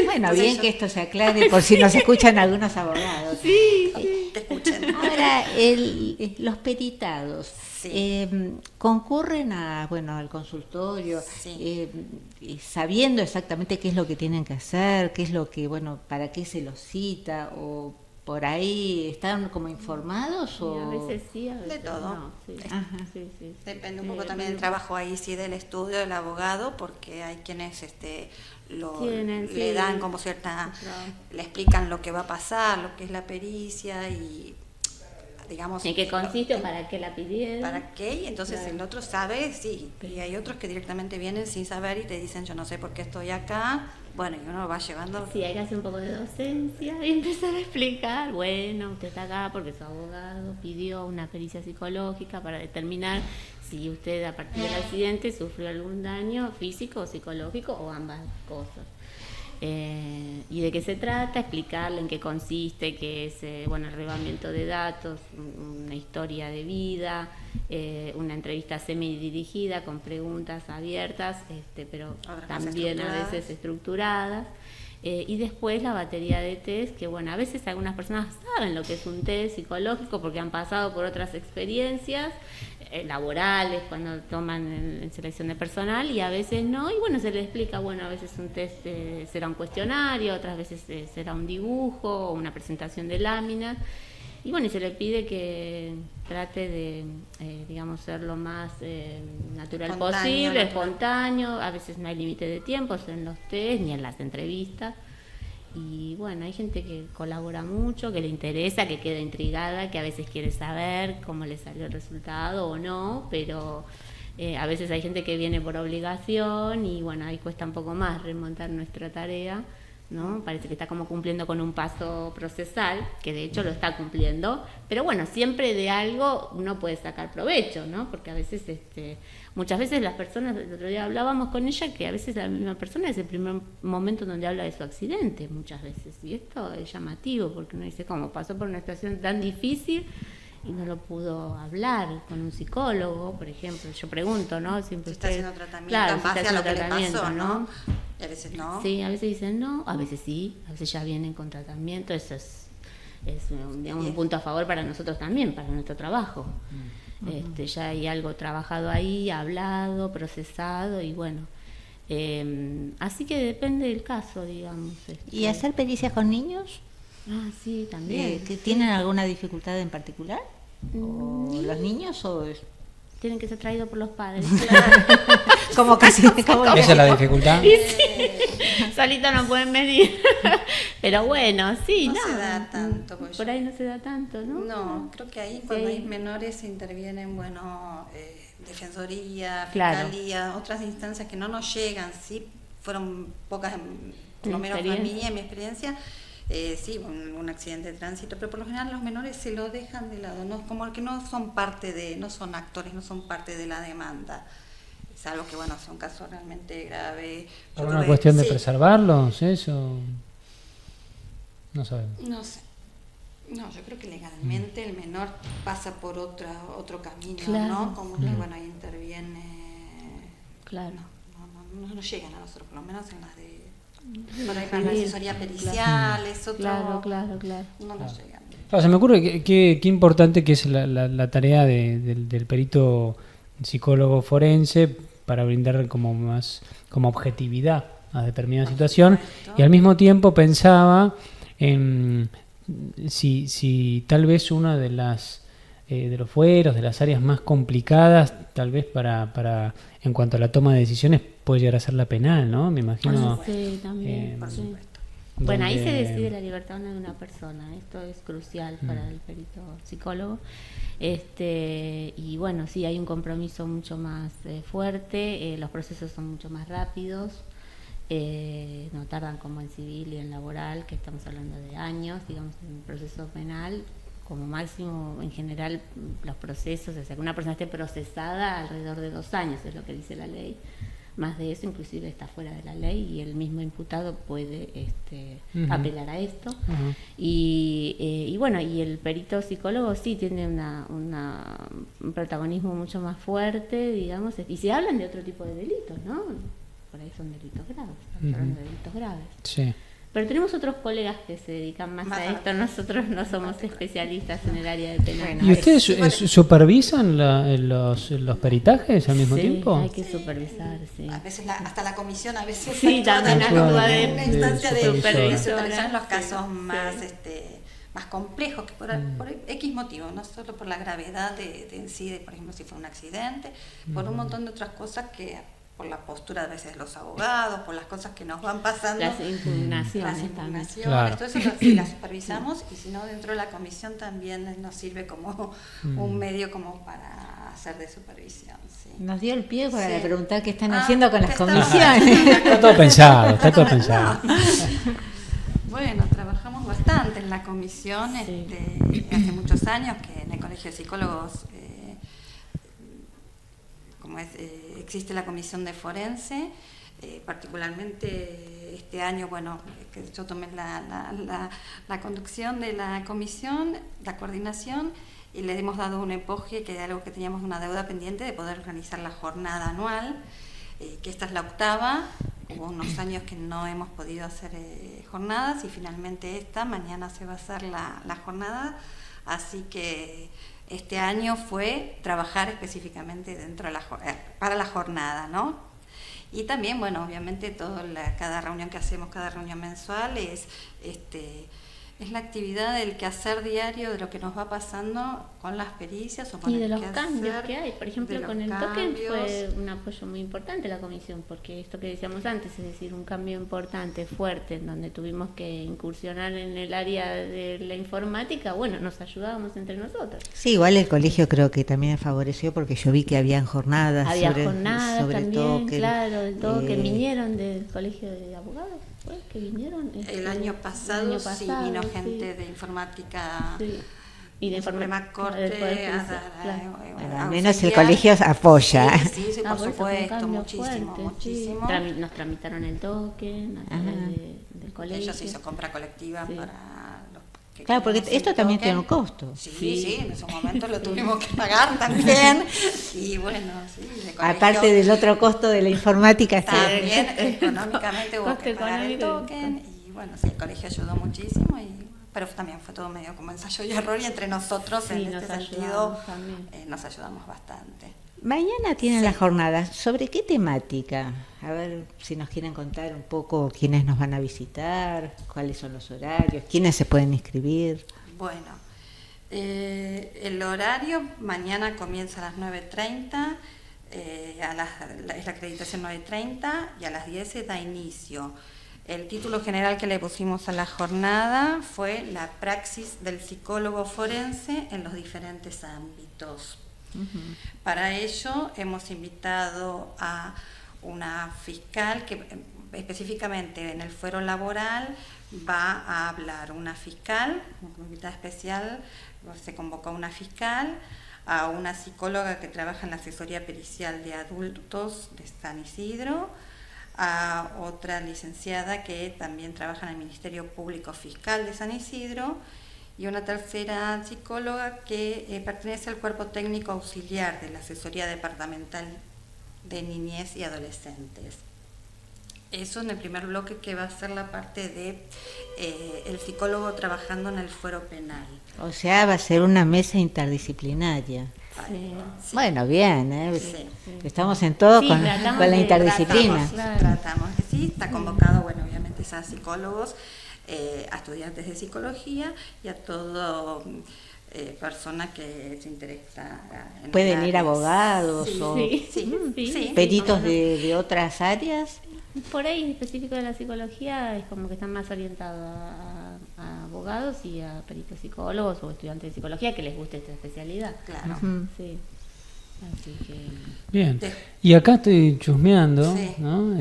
Speaker 1: Bueno,
Speaker 3: Entonces
Speaker 1: bien
Speaker 3: yo-
Speaker 1: que esto se aclare por si nos escuchan algunos abogados.
Speaker 3: Te escuchen.
Speaker 1: Ahora, los peritados
Speaker 3: Sí.
Speaker 1: concurren al consultorio
Speaker 3: Sí.
Speaker 1: sabiendo exactamente qué es lo que tienen que hacer, qué es lo que, para qué se los cita, o por ahí están como informados
Speaker 2: Sí,
Speaker 1: o...
Speaker 2: a veces sí, a veces
Speaker 3: todo.
Speaker 2: no. Sí.
Speaker 1: Ajá.
Speaker 2: Sí.
Speaker 3: Depende un poco también del trabajo ahí, sí, del estudio del abogado, porque hay quienes
Speaker 2: Tienen,
Speaker 3: le
Speaker 2: sí,
Speaker 3: dan como cierta,
Speaker 2: claro.
Speaker 3: le explican lo que va a pasar, lo que es la pericia y, digamos...
Speaker 2: ¿En qué consiste o para qué la pidieron?
Speaker 3: ¿Para qué? Y entonces
Speaker 2: Claro.
Speaker 3: el otro sabe, sí. Y hay otros que directamente vienen sin saber y te dicen, yo no sé por qué estoy acá. Bueno, y uno lo va llevando.
Speaker 2: Sí, hay que hacer un poco de docencia y empezar a explicar, bueno, usted está acá porque su abogado pidió una pericia psicológica para determinar si usted a partir del accidente sufrió algún daño físico o psicológico o ambas cosas. Y de qué se trata, explicarle en qué consiste, que es el relevamiento de datos, una historia de vida, una entrevista semidirigida con preguntas abiertas, pero
Speaker 3: Otras más
Speaker 2: también a
Speaker 3: estructuradas.
Speaker 2: veces estructuradas. Y después la batería de test, que a veces algunas personas saben lo que es un test psicológico porque han pasado por otras experiencias laborales cuando toman en selección de personal, y a veces no, y se les explica, a veces un test será un cuestionario, otras veces será un dibujo o una presentación de láminas, y y se le pide que trate de, ser lo más natural posible, espontáneo. A veces no hay límite de tiempos en los test ni en las entrevistas. Y hay gente que colabora mucho, que le interesa, que queda intrigada, que a veces quiere saber cómo le salió el resultado o no, pero a veces hay gente que viene por obligación y ahí cuesta un poco más remontar nuestra tarea. ¿no? Parece que está como cumpliendo con un paso procesal, que de hecho lo está cumpliendo, pero bueno, siempre de algo uno puede sacar provecho, ¿no? Porque a veces, muchas veces las personas, el otro día hablábamos con ella, que a veces la misma persona es el primer momento donde habla de su accidente, muchas veces, y esto es llamativo, porque uno dice, ¿cómo pasó por una situación tan difícil y no lo pudo hablar con un psicólogo, por ejemplo? Yo pregunto, ¿no? Siempre
Speaker 3: si está haciendo tratamiento,
Speaker 2: claro,
Speaker 3: en base a lo que le pasó,
Speaker 2: ¿no?
Speaker 3: Y a veces no.
Speaker 2: Sí, a veces dicen no, a veces sí, a veces ya vienen con tratamiento, eso es digamos, un punto a favor para nosotros también, para nuestro trabajo. Ya hay algo trabajado ahí, hablado, procesado y bueno. Así que depende del caso, digamos.
Speaker 1: ¿Y hacer pericias con niños?
Speaker 2: Ah, sí, también.
Speaker 1: ¿Que tienen alguna dificultad en particular? ¿O los niños o...?
Speaker 2: Tienen que ser traídos por los padres.
Speaker 1: Como casi...
Speaker 4: Esa es la dificultad.
Speaker 2: Solito no pueden venir. Pero bueno, sí,
Speaker 3: no.
Speaker 2: No
Speaker 3: se da tanto.
Speaker 2: Por ahí no se da tanto, ¿no?
Speaker 3: No, creo que ahí cuando hay menores intervienen, bueno, Defensoría,
Speaker 2: Claro.
Speaker 3: Fiscalía, otras instancias que no nos llegan, sí, fueron pocas, por lo menos a mí, en mi experiencia. Sí, un accidente de tránsito, pero por lo general los menores se lo dejan de lado, ¿no? Como que no son parte de, no son actores, no son parte de la demanda, salvo que bueno, sea un caso realmente grave.
Speaker 4: ¿Por una cuestión de preservarlos, eso? No sabemos.
Speaker 3: No sé. No, yo creo que legalmente el menor pasa por otro camino,
Speaker 2: Claro.
Speaker 3: ¿no? Como que bueno, ahí interviene.
Speaker 2: Claro.
Speaker 3: No llegan a nosotros, por lo menos en las de. Por ahí para la asesoría pericial, es otro.
Speaker 2: Claro.
Speaker 3: No nos llegan.
Speaker 4: Claro, se me ocurre qué importante que es la tarea del perito psicólogo forense para brindar como objetividad a determinada situación.
Speaker 3: Supuesto.
Speaker 4: Y al mismo tiempo pensaba en si tal vez una de los fueros, de las áreas más complicadas, tal vez para en cuanto a la toma de decisiones, puede llegar a ser la penal, ¿no? Me imagino.
Speaker 2: Sí, también.
Speaker 3: Por
Speaker 2: sí.
Speaker 3: supuesto.
Speaker 2: Bueno, ahí se
Speaker 4: donde-
Speaker 2: decide la libertad de una persona. Esto es crucial para el perito psicólogo. Y bueno, sí, hay un compromiso mucho más fuerte. Los procesos son mucho más rápidos. No tardan como en civil y en laboral, que estamos hablando de años, digamos, en el proceso penal. Como máximo, en general, los procesos, o sea, que una persona esté procesada alrededor de 2 años, es lo que dice la ley. Más de eso, inclusive está fuera de la ley y el mismo imputado puede
Speaker 4: Ujú.
Speaker 2: apelar a esto.
Speaker 4: Ujú.
Speaker 2: Y bueno, y el perito psicólogo sí tiene un protagonismo mucho más fuerte, digamos, y se hablan de otro tipo de delitos, ¿no? Por ahí son delitos graves, estamos hablando de delitos graves.
Speaker 4: Sí.
Speaker 2: Pero tenemos otros colegas que se dedican más
Speaker 3: Más
Speaker 2: a
Speaker 3: a-
Speaker 2: esto, nosotros no somos especialistas en el área de penal.
Speaker 1: Bueno,
Speaker 4: ¿Y ustedes supervisan los peritajes al mismo
Speaker 2: Sí,
Speaker 4: tiempo?
Speaker 2: hay que supervisar, sí.
Speaker 3: A veces hasta la comisión a veces
Speaker 2: Sí, también
Speaker 4: actúa
Speaker 3: en
Speaker 4: de
Speaker 3: una instancia de
Speaker 4: supervisora.
Speaker 3: supervisión en los
Speaker 2: Sí,
Speaker 3: casos
Speaker 2: sí.
Speaker 3: más complejos, que por X motivo, no solo por la gravedad de en sí, por ejemplo, si fue un accidente, por un montón de otras cosas que por la postura a veces de los abogados, por las cosas que nos van pasando,
Speaker 2: Las impugnaciones
Speaker 3: las
Speaker 2: también.
Speaker 3: impugnaciones,
Speaker 4: Claro.
Speaker 3: todo eso sí las supervisamos y si no dentro de la comisión también nos sirve como un medio como para hacer de supervisión. Sí.
Speaker 1: Nos dio el pie para
Speaker 3: Sí.
Speaker 1: preguntar qué están haciendo con
Speaker 3: ¿qué
Speaker 1: las
Speaker 3: están
Speaker 1: comisiones.
Speaker 3: haciendo?
Speaker 4: Está todo pensado, está todo pensado.
Speaker 3: Bueno, trabajamos bastante en la comisión
Speaker 2: Sí.
Speaker 3: hace muchos años que en el Colegio de Psicólogos existe la comisión de forense, particularmente este año, bueno, que yo tomé la conducción de la comisión, la coordinación, y le hemos dado un empuje, que era algo que teníamos una deuda pendiente de poder organizar la jornada anual, que esta es la 8ª. Hubo unos años que no hemos podido hacer jornadas y finalmente mañana se va a hacer la jornada, así que este año fue trabajar específicamente dentro de para la jornada, ¿no? Y también, bueno, obviamente cada reunión que hacemos, cada reunión mensual es Es la actividad del quehacer diario de lo que nos va pasando con las pericias o con
Speaker 2: y de
Speaker 3: el
Speaker 2: los
Speaker 3: quehacer,
Speaker 2: cambios que hay. Por ejemplo, con el token
Speaker 3: cambios.
Speaker 2: fue un apoyo muy importante la comisión, porque esto que decíamos antes, es decir, un cambio importante, fuerte, en donde tuvimos que incursionar en el área de la informática, bueno, nos ayudábamos entre nosotros.
Speaker 1: Sí, igual el colegio creo que también favoreció porque yo vi que habían jornadas.
Speaker 2: Había
Speaker 1: sobre,
Speaker 2: jornadas
Speaker 1: sobre
Speaker 2: también,
Speaker 1: token,
Speaker 2: claro, el token, vinieron del colegio de abogados, ¿fue? Que vinieron.
Speaker 3: El año pasado, sí, vino gente de informática.
Speaker 2: Sí. Y de
Speaker 3: Suprema Corte a dar,
Speaker 1: bueno, al menos el colegio apoya.
Speaker 3: Sí, por supuesto, muchísimo,
Speaker 2: fuerte,
Speaker 3: muchísimo.
Speaker 2: Sí. Nos tramitaron el token a través del colegio.
Speaker 3: Ellos hizo compra colectiva para los que
Speaker 1: claro, porque esto también
Speaker 3: token.
Speaker 1: tiene un costo.
Speaker 3: Sí, en ese momento lo tuvimos que pagar también. Y bueno, sí, de colegio,
Speaker 1: aparte del otro costo de la informática,
Speaker 3: también económicamente hubo
Speaker 2: Coste
Speaker 3: que pagar el
Speaker 2: económico.
Speaker 3: token. Y bueno, sí, el colegio ayudó muchísimo. Pero también fue todo medio como ensayo y error, y entre nosotros
Speaker 2: Sí,
Speaker 3: en
Speaker 2: nos
Speaker 3: este sentido
Speaker 2: ayudamos también.
Speaker 3: nos ayudamos bastante.
Speaker 1: Mañana tienen
Speaker 3: Sí.
Speaker 1: las jornadas. ¿Sobre qué temática? A ver si nos quieren contar un poco quiénes nos van a visitar, cuáles son los horarios, quiénes se pueden inscribir.
Speaker 3: Bueno, el horario mañana comienza a las 9:30, es la acreditación 9:30 y a las 10 da inicio. El título general que le pusimos a la jornada fue La praxis del psicólogo forense en los diferentes ámbitos. Para ello hemos invitado a una fiscal que específicamente en el fuero laboral va a hablar una fiscal, como invitada especial se convocó a una fiscal, a una psicóloga que trabaja en la asesoría pericial de adultos de San Isidro, a otra licenciada que también trabaja en el Ministerio Público Fiscal de San Isidro, y una tercera psicóloga que pertenece al cuerpo técnico auxiliar de la asesoría departamental de niñez y adolescentes. Eso en el primer bloque, que va a ser la parte de el psicólogo trabajando en el fuero penal.
Speaker 1: O sea, va a ser una mesa interdisciplinaria.
Speaker 2: Sí.
Speaker 3: Sí.
Speaker 1: Bueno, bien, ¿eh?
Speaker 3: Sí.
Speaker 1: Estamos en todo
Speaker 2: Sí,
Speaker 1: con
Speaker 2: tratamos
Speaker 1: la
Speaker 2: de-
Speaker 1: interdisciplina.
Speaker 3: Tratamos que sí, está convocado, bueno, obviamente a psicólogos, a estudiantes de psicología y a todo persona que se interesa en
Speaker 1: ¿Pueden ir
Speaker 3: áreas.
Speaker 1: abogados
Speaker 3: Sí,
Speaker 1: o
Speaker 3: sí,
Speaker 2: Sí.
Speaker 1: peritos
Speaker 2: cómo no.
Speaker 1: de otras áreas?
Speaker 2: Por ahí, en específico de la psicología, es como que están más orientados a abogados y a peritos psicólogos o estudiantes de psicología que les guste esta especialidad.
Speaker 3: Claro.
Speaker 1: Ujú.
Speaker 2: Sí. Así que.
Speaker 4: Bien.
Speaker 3: De-
Speaker 4: Y acá estoy chusmeando,
Speaker 3: Sí.
Speaker 4: ¿no?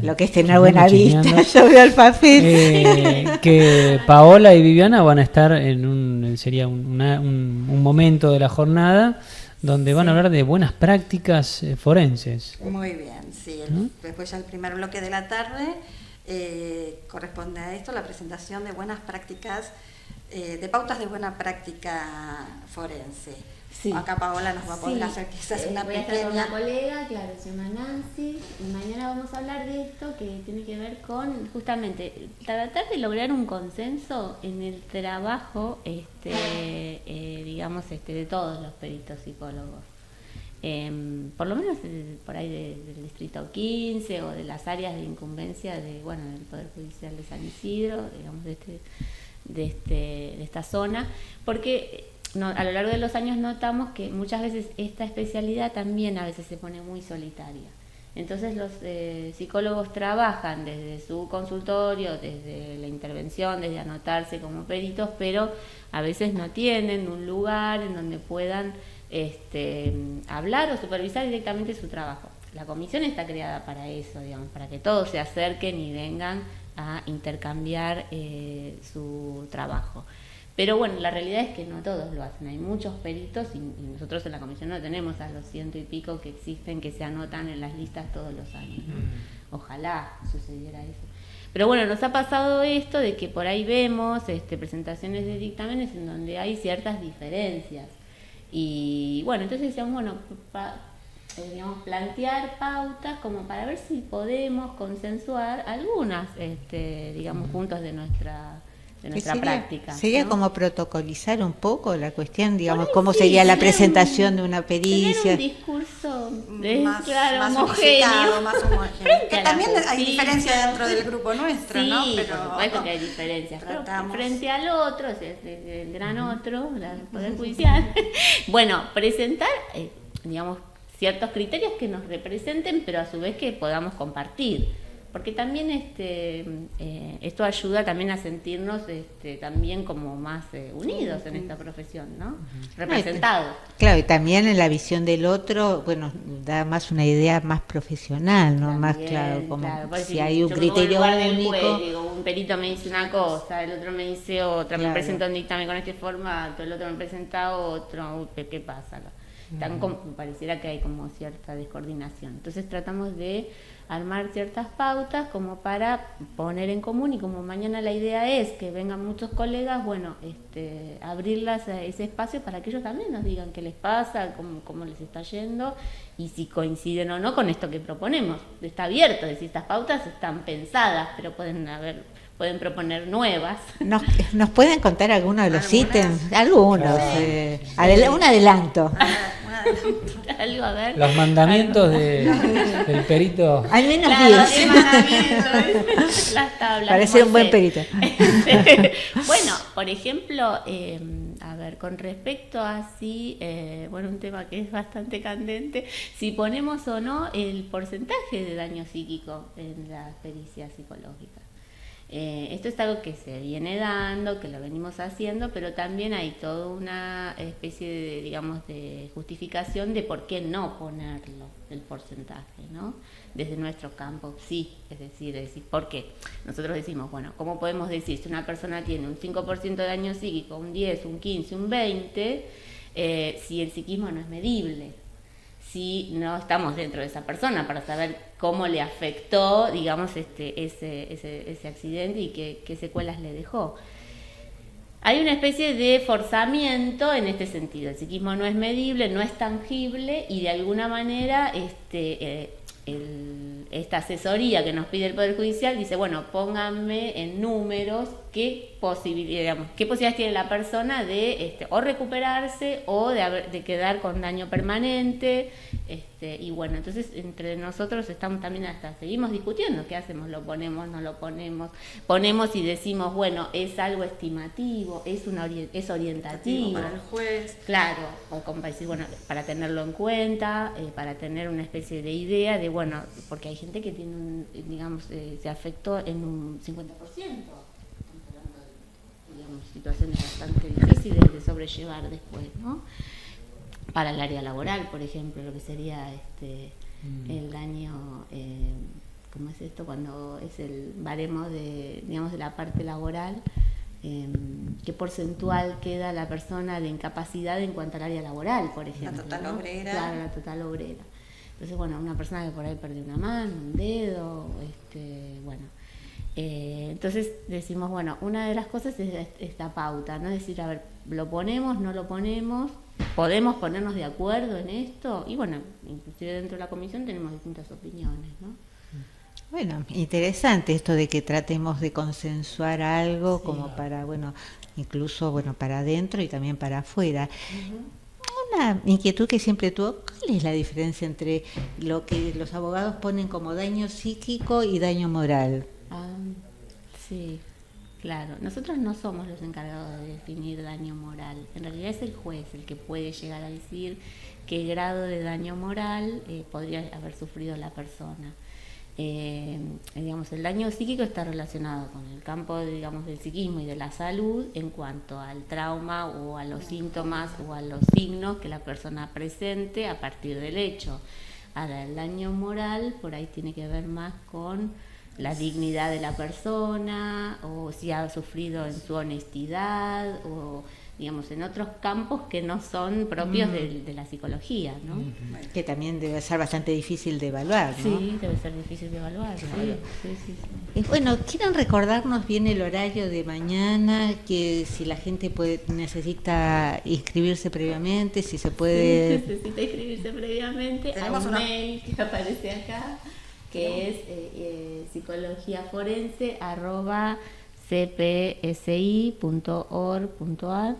Speaker 1: Lo que es tener buena
Speaker 4: chusmeando.
Speaker 1: vista. Yo veo el papel.
Speaker 4: Que Paola y Viviana van a estar en sería un momento de la jornada donde van a hablar de buenas prácticas forenses.
Speaker 3: Muy bien, sí.
Speaker 4: ¿No?
Speaker 3: Después ya el primer bloque de la tarde corresponde a esto, la presentación de buenas prácticas, de pautas de buena práctica forense.
Speaker 2: Sí.
Speaker 3: Acá Paola nos va a poder hacer quizás una
Speaker 2: voy a estar con una
Speaker 3: pequeña...
Speaker 2: colega, claro, se llama Nancy, y mañana vamos a hablar de esto que tiene que ver con justamente tratar de lograr un consenso en el trabajo, digamos, de todos los peritos psicólogos. Por lo menos por ahí del distrito 15 o de las áreas de incumbencia del Poder Judicial de San Isidro, digamos, de esta zona, porque a lo largo de los años notamos que muchas veces esta especialidad también a veces se pone muy solitaria. Entonces los psicólogos trabajan desde su consultorio, desde la intervención, desde anotarse como peritos, pero a veces no tienen un lugar en donde puedan hablar o supervisar directamente su trabajo. La comisión está creada para eso, digamos, para que todos se acerquen y vengan a intercambiar su trabajo. Pero bueno, la realidad es que no todos lo hacen. Hay muchos peritos y nosotros en la comisión no tenemos a los 100 y pico que existen, que se anotan en las listas todos los años, ¿no? Ojalá sucediera eso. Pero bueno, nos ha pasado esto de que por ahí vemos presentaciones de dictámenes en donde hay ciertas diferencias. Y bueno, entonces decíamos, digamos, plantear pautas como para ver si podemos consensuar algunas, digamos, puntos de nuestra nuestra práctica.
Speaker 1: Sería
Speaker 2: ¿no?
Speaker 1: como protocolizar un poco la cuestión, digamos,
Speaker 2: Por ahí
Speaker 1: cómo
Speaker 2: sí,
Speaker 1: sería la
Speaker 2: tener
Speaker 1: presentación de una
Speaker 2: Tener
Speaker 1: pericia.
Speaker 2: un discurso
Speaker 3: más
Speaker 2: homogéneo.
Speaker 3: unificado, más homogéneo. Que
Speaker 2: Frente a la
Speaker 3: también hay
Speaker 2: justicia.
Speaker 3: diferencias dentro del grupo nuestro,
Speaker 2: Sí,
Speaker 3: ¿no?
Speaker 2: por supuesto que hay diferencias. Pero frente al otro, el gran otro, el Poder Judicial, bueno, presentar, digamos, ciertos criterios que nos representen, pero a su vez que podamos compartir. Porque también esto ayuda también a sentirnos también como más unidos en esta profesión, ¿no? Representados.
Speaker 1: Claro, y también en la visión del otro, bueno, da más una idea más profesional, ¿no?
Speaker 2: También,
Speaker 1: Más claro, como
Speaker 2: pues
Speaker 1: si hay un
Speaker 2: yo me pongo en
Speaker 1: criterio
Speaker 2: lugar del
Speaker 1: único.
Speaker 2: juez, digo, un perito me dice una cosa, el otro me dice otra,
Speaker 1: Claro.
Speaker 2: me presenta un dictamen con este formato, el otro me presenta otro, ¿qué pasa? Pareciera que hay como cierta descoordinación. Entonces tratamos de armar ciertas pautas como para poner en común, y como mañana la idea es que vengan muchos colegas, bueno, abrirlas a ese espacio para que ellos también nos digan qué les pasa, cómo les está yendo y si coinciden o no con esto que proponemos. Está abierto, es decir, estas pautas están pensadas, pero pueden proponer nuevas.
Speaker 1: ¿Nos pueden contar algunos de los ítems? Algunos. Un adelanto.
Speaker 2: Algo, a ver.
Speaker 4: Los mandamientos del perito.
Speaker 1: Al menos
Speaker 2: Claro,
Speaker 1: 10.
Speaker 2: qué mandamientos, las tablas.
Speaker 1: Parece un buen
Speaker 2: Moisés.
Speaker 1: perito.
Speaker 2: Bueno, por ejemplo, a ver, con respecto a bueno, un tema que es bastante candente, si ponemos o no el porcentaje de daño psíquico en las pericias psicológicas. Esto es algo que se viene dando, que lo venimos haciendo, pero también hay toda una especie de, digamos, de justificación de por qué no ponerlo, el porcentaje, ¿no? Desde nuestro campo, sí, es decir, ¿por qué? Nosotros decimos, bueno, ¿cómo podemos decir si una persona tiene un 5% de daño psíquico, un 10, un 15, un 20, si el psiquismo no es medible? Si no estamos dentro de esa persona para saber cómo le afectó, digamos, ese accidente y qué secuelas le dejó. Hay una especie de forzamiento en este sentido. El psiquismo no es medible, no es tangible, y de alguna manera esta asesoría que nos pide el Poder Judicial dice, bueno, pónganme en números qué posibilidades tiene la persona de o recuperarse o de quedar con daño permanente, y bueno, entonces entre nosotros estamos también seguimos discutiendo qué hacemos, lo ponemos, no lo ponemos, ponemos y decimos, bueno, es algo estimativo, es orientativo
Speaker 3: para el juez,
Speaker 2: claro, o como para decir, bueno, para tenerlo en cuenta, para tener una especie de idea de, bueno, porque hay gente que tiene digamos, se afectó en un 50%. Digamos, situaciones bastante difíciles de sobrellevar después, ¿no? Para el área laboral, por ejemplo, lo que sería el daño, ¿cómo es esto? Cuando es el baremo de la parte laboral, qué porcentual queda la persona de incapacidad en cuanto al área laboral, por ejemplo.
Speaker 3: La total obrera.
Speaker 2: Claro, la total obrera. Entonces, bueno, una persona que por ahí perdió una mano, un dedo, bueno. Entonces decimos, bueno, una de las cosas es esta pauta, ¿no? Es decir, a ver, ¿lo ponemos, no lo ponemos? ¿Podemos ponernos de acuerdo en esto? Y bueno, inclusive dentro de la comisión tenemos distintas opiniones, ¿no?
Speaker 1: Bueno, interesante esto de que tratemos de consensuar algo como para, bueno, incluso, bueno, para adentro y también para afuera. Una inquietud que siempre tuvo, ¿cuál es la diferencia entre lo que los abogados ponen como daño psíquico y daño moral?
Speaker 2: Sí, claro. Nosotros no somos los encargados de definir daño moral. En realidad es el juez el que puede llegar a decir qué grado de daño moral podría haber sufrido la persona. Digamos, el daño psíquico está relacionado con el campo, digamos, del psiquismo y de la salud en cuanto al trauma o a los síntomas o a los signos que la persona presente a partir del hecho. Ahora, el daño moral por ahí tiene que ver más con la dignidad de la persona, o si ha sufrido en su honestidad, o digamos en otros campos que no son propios de la psicología, ¿no?
Speaker 1: Que también debe ser bastante difícil de evaluar, ¿no?
Speaker 2: Sí, debe ser difícil de evaluar, claro. Sí.
Speaker 1: Bueno, ¿quieren recordarnos bien el horario de mañana? Que si la gente necesita inscribirse previamente, si se puede...
Speaker 2: Sí, necesita inscribirse previamente.
Speaker 3: Tenemos
Speaker 2: a un mail que aparece acá, que es psicologiaforense@ cpsi.org.ar.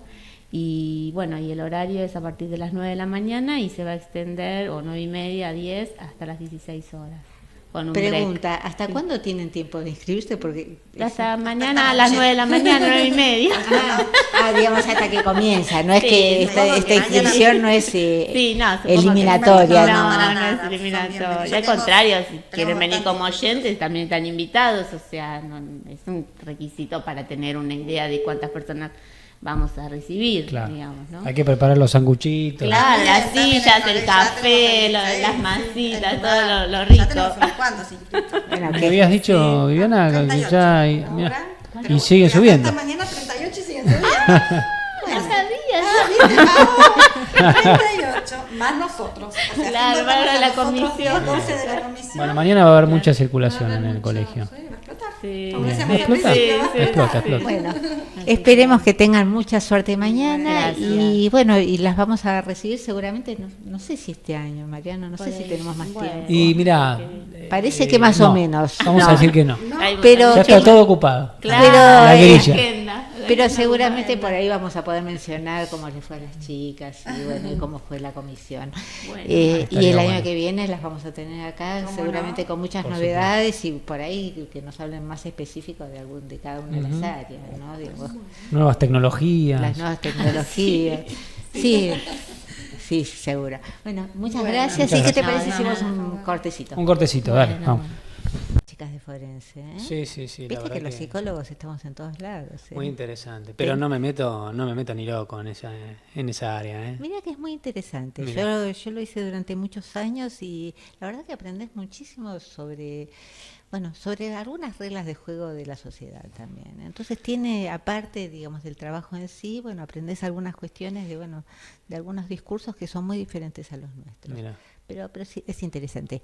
Speaker 2: Y bueno, y el horario es a partir de las 9 de la mañana y se va a extender, o 9:30 a 10, hasta las 16 horas. Con un
Speaker 1: Pregunta,
Speaker 2: break.
Speaker 1: ¿hasta cuándo tienen tiempo de inscribirse? Porque
Speaker 2: Hasta mañana a las 9 de la mañana, 9:30.
Speaker 1: digamos hasta que comienza, no es
Speaker 2: Sí,
Speaker 1: que
Speaker 3: supongo
Speaker 1: esta
Speaker 3: que
Speaker 1: inscripción no es
Speaker 2: Sí, no, supongo que
Speaker 1: eliminatoria,
Speaker 2: no,
Speaker 1: ¿no?
Speaker 3: para
Speaker 2: no
Speaker 3: nada,
Speaker 2: es
Speaker 3: son
Speaker 2: eliminatoria.
Speaker 3: bienvenidos.
Speaker 2: Al
Speaker 3: Yo
Speaker 2: contrario, si
Speaker 3: tengo
Speaker 2: quieren venir
Speaker 3: bastante-
Speaker 2: como oyentes, también están invitados. O sea, no, es un requisito para tener una idea de cuántas personas vamos a recibir,
Speaker 4: Claro.
Speaker 2: digamos, ¿no?
Speaker 4: Hay que preparar los sanguchitos.
Speaker 2: Claro, las
Speaker 3: También
Speaker 2: sillas,
Speaker 3: en
Speaker 2: el
Speaker 3: ya tenemos
Speaker 2: café,
Speaker 3: el-
Speaker 2: las
Speaker 3: sí,
Speaker 2: masitas,
Speaker 3: el
Speaker 2: todo
Speaker 3: lugar.
Speaker 2: lo
Speaker 3: Ya
Speaker 2: rico.
Speaker 3: tenemos unos cuantos inscritos.
Speaker 1: Bueno,
Speaker 4: Me
Speaker 1: que-
Speaker 4: habías dicho, Viviana, que
Speaker 3: 38
Speaker 4: ya
Speaker 3: ahora,
Speaker 4: mirá,
Speaker 3: pero
Speaker 4: y siguen
Speaker 3: hasta
Speaker 4: subiendo.
Speaker 3: Esta mañana 38 y siguen subiendo.
Speaker 2: No sabía.
Speaker 3: ¿Viste? Ah, 38, más nosotros. O sea,
Speaker 2: Claro,
Speaker 3: haciendo
Speaker 2: para la
Speaker 3: nosotros
Speaker 2: comisión.
Speaker 3: 12 de la comisión.
Speaker 4: Bueno, mañana va a haber mucha
Speaker 3: Va
Speaker 4: circulación
Speaker 3: a
Speaker 4: en
Speaker 3: haber
Speaker 4: el
Speaker 3: mucho-
Speaker 4: colegio.
Speaker 3: Sí, va a explotar.
Speaker 2: Sí,
Speaker 3: Como
Speaker 2: sí,
Speaker 3: decíamos al
Speaker 4: Explota,
Speaker 3: principio, va a
Speaker 4: explota, explota.
Speaker 1: Bueno, esperemos que tengan mucha suerte mañana
Speaker 2: Gracias.
Speaker 1: y bueno, y las vamos a recibir seguramente, no sé si este año, Mariano, no sé
Speaker 2: Por
Speaker 1: si
Speaker 2: ahí.
Speaker 1: tenemos más
Speaker 2: Bueno.
Speaker 1: tiempo.
Speaker 4: Y mirá,
Speaker 1: Parece que más o
Speaker 4: no,
Speaker 1: menos.
Speaker 4: Vamos
Speaker 1: No.
Speaker 4: a decir que no.
Speaker 2: Hay-
Speaker 1: Pero-
Speaker 4: Ya está todo ocupado.
Speaker 2: Claro,
Speaker 1: Pero,
Speaker 4: La grilla.
Speaker 2: agenda.
Speaker 1: Pero seguramente por ahí vamos a poder mencionar cómo les fue a las chicas y bueno, y cómo fue la comisión.
Speaker 2: Bueno.
Speaker 1: Y
Speaker 4: Estaría
Speaker 1: el año
Speaker 4: bueno.
Speaker 1: que viene las vamos a tener acá,
Speaker 3: ¿Cómo
Speaker 1: seguramente
Speaker 3: no?
Speaker 1: con muchas
Speaker 4: Por
Speaker 1: novedades y por ahí que nos hablen más específicos de cada una de las
Speaker 4: Ujú.
Speaker 1: áreas, ¿no? Digo,
Speaker 4: Nuevas tecnologías.
Speaker 1: las nuevas tecnologías. Sí, sí, seguro. Bueno, muchas gracias.
Speaker 4: Muchas
Speaker 1: ¿Y qué te
Speaker 2: gracias.
Speaker 1: parece si
Speaker 2: No,
Speaker 1: hicimos
Speaker 2: no,
Speaker 1: un cortecito?
Speaker 4: Un cortecito, dale,
Speaker 2: Bueno.
Speaker 4: vamos.
Speaker 1: Chicas de forense, ¿eh?
Speaker 4: Sí, sí, sí. La
Speaker 1: Viste
Speaker 4: verdad
Speaker 1: que los psicólogos estamos en todos lados. ¿eh?
Speaker 4: muy interesante. Pero no me meto ni loco en esa área, ¿eh?
Speaker 1: Mira que es muy interesante.
Speaker 4: Mira.
Speaker 1: Yo lo hice durante muchos años y la verdad que aprendes muchísimo sobre, bueno, sobre algunas reglas de juego de la sociedad también. Entonces tiene, aparte, digamos, del trabajo en sí, bueno, aprendes algunas cuestiones de, bueno, de algunos discursos que son muy diferentes a los nuestros.
Speaker 4: Mira.
Speaker 1: Pero sí, es interesante.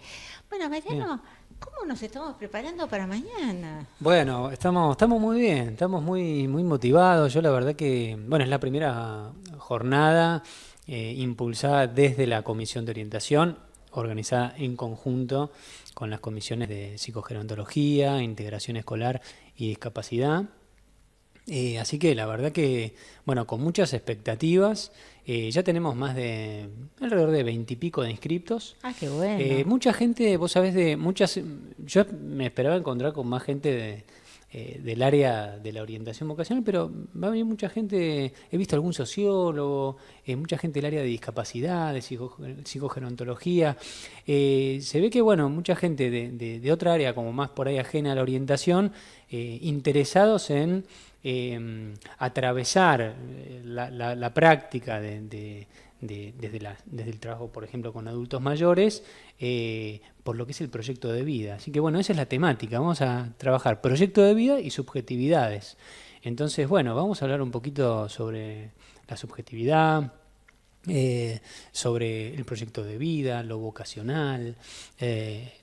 Speaker 1: Bueno, Mariano, ¿cómo nos estamos preparando para mañana?
Speaker 4: Bueno, estamos muy bien, estamos muy motivados. Yo la verdad que, bueno, es la primera jornada impulsada desde la Comisión de Orientación, organizada en conjunto con las comisiones de psicogerontología, integración escolar y discapacidad. Así que la verdad que, bueno, con muchas expectativas, ya tenemos más de alrededor de 20 y pico de inscriptos.
Speaker 1: Ah, qué bueno.
Speaker 4: Mucha gente, vos sabés, yo me esperaba encontrar con más gente del área de la orientación vocacional, pero va a venir mucha gente, he visto algún sociólogo, mucha gente del área de discapacidad, de psicogerontología. Se ve que, bueno, mucha gente de otra área, como más por ahí ajena a la orientación, interesados en atravesar la práctica desde el trabajo, por ejemplo, con adultos mayores, por lo que es el proyecto de vida. Así que bueno, esa es la temática. Vamos a trabajar proyecto de vida y subjetividades. Entonces, bueno, vamos a hablar un poquito sobre la subjetividad, sobre el proyecto de vida, lo vocacional,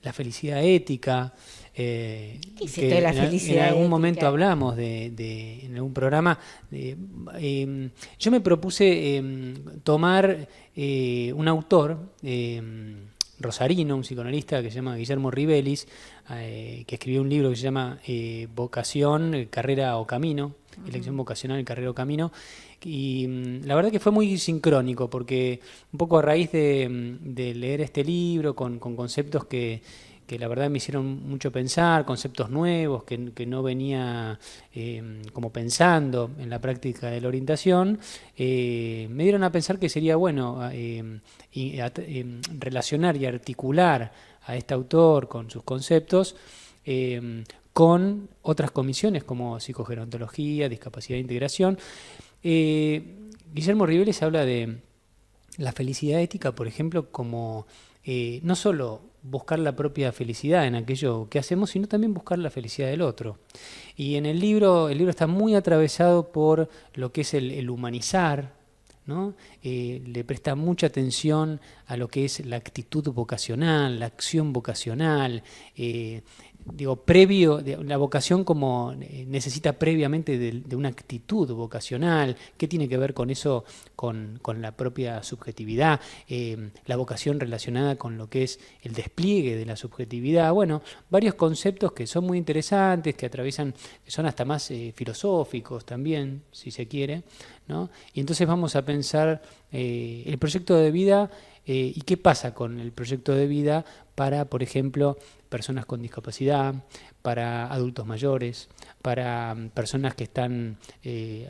Speaker 4: la felicidad ética.
Speaker 1: ¿Qué es
Speaker 4: Que
Speaker 1: esto de la
Speaker 4: en
Speaker 1: felicidad
Speaker 4: algún
Speaker 1: ética?
Speaker 4: momento hablamos en algún programa. Yo me propuse tomar un autor rosarino, un psicoanalista que se llama Guillermo Rivelis, que escribió un libro que se llama Vocación, Carrera o Camino, Elección Vocacional, Carrera o Camino, y la verdad que fue muy sincrónico, porque un poco a raíz de leer este libro con conceptos que la verdad me hicieron mucho pensar, conceptos nuevos que no venía como pensando en la práctica de la orientación, me dieron a pensar que sería bueno relacionar y articular a este autor con sus conceptos con otras comisiones como psicogerontología, discapacidad e integración. Guillermo Riveles habla de la felicidad ética, por ejemplo, como no solo buscar la propia felicidad en aquello que hacemos, sino también buscar la felicidad del otro. Y en el libro está muy atravesado por lo que es el humanizar, ¿no? Le presta mucha atención a lo que es la actitud vocacional, la acción vocacional. previo, la vocación como necesita previamente de una actitud vocacional. ¿Qué tiene que ver con eso, con la propia subjetividad? La vocación relacionada con lo que es el despliegue de la subjetividad. Bueno, varios conceptos que son muy interesantes, que atraviesan, que son hasta más filosóficos también, si se quiere, ¿no? Y entonces vamos a pensar el proyecto de vida y qué pasa con el proyecto de vida para, por ejemplo, personas con discapacidad, para adultos mayores, para personas que están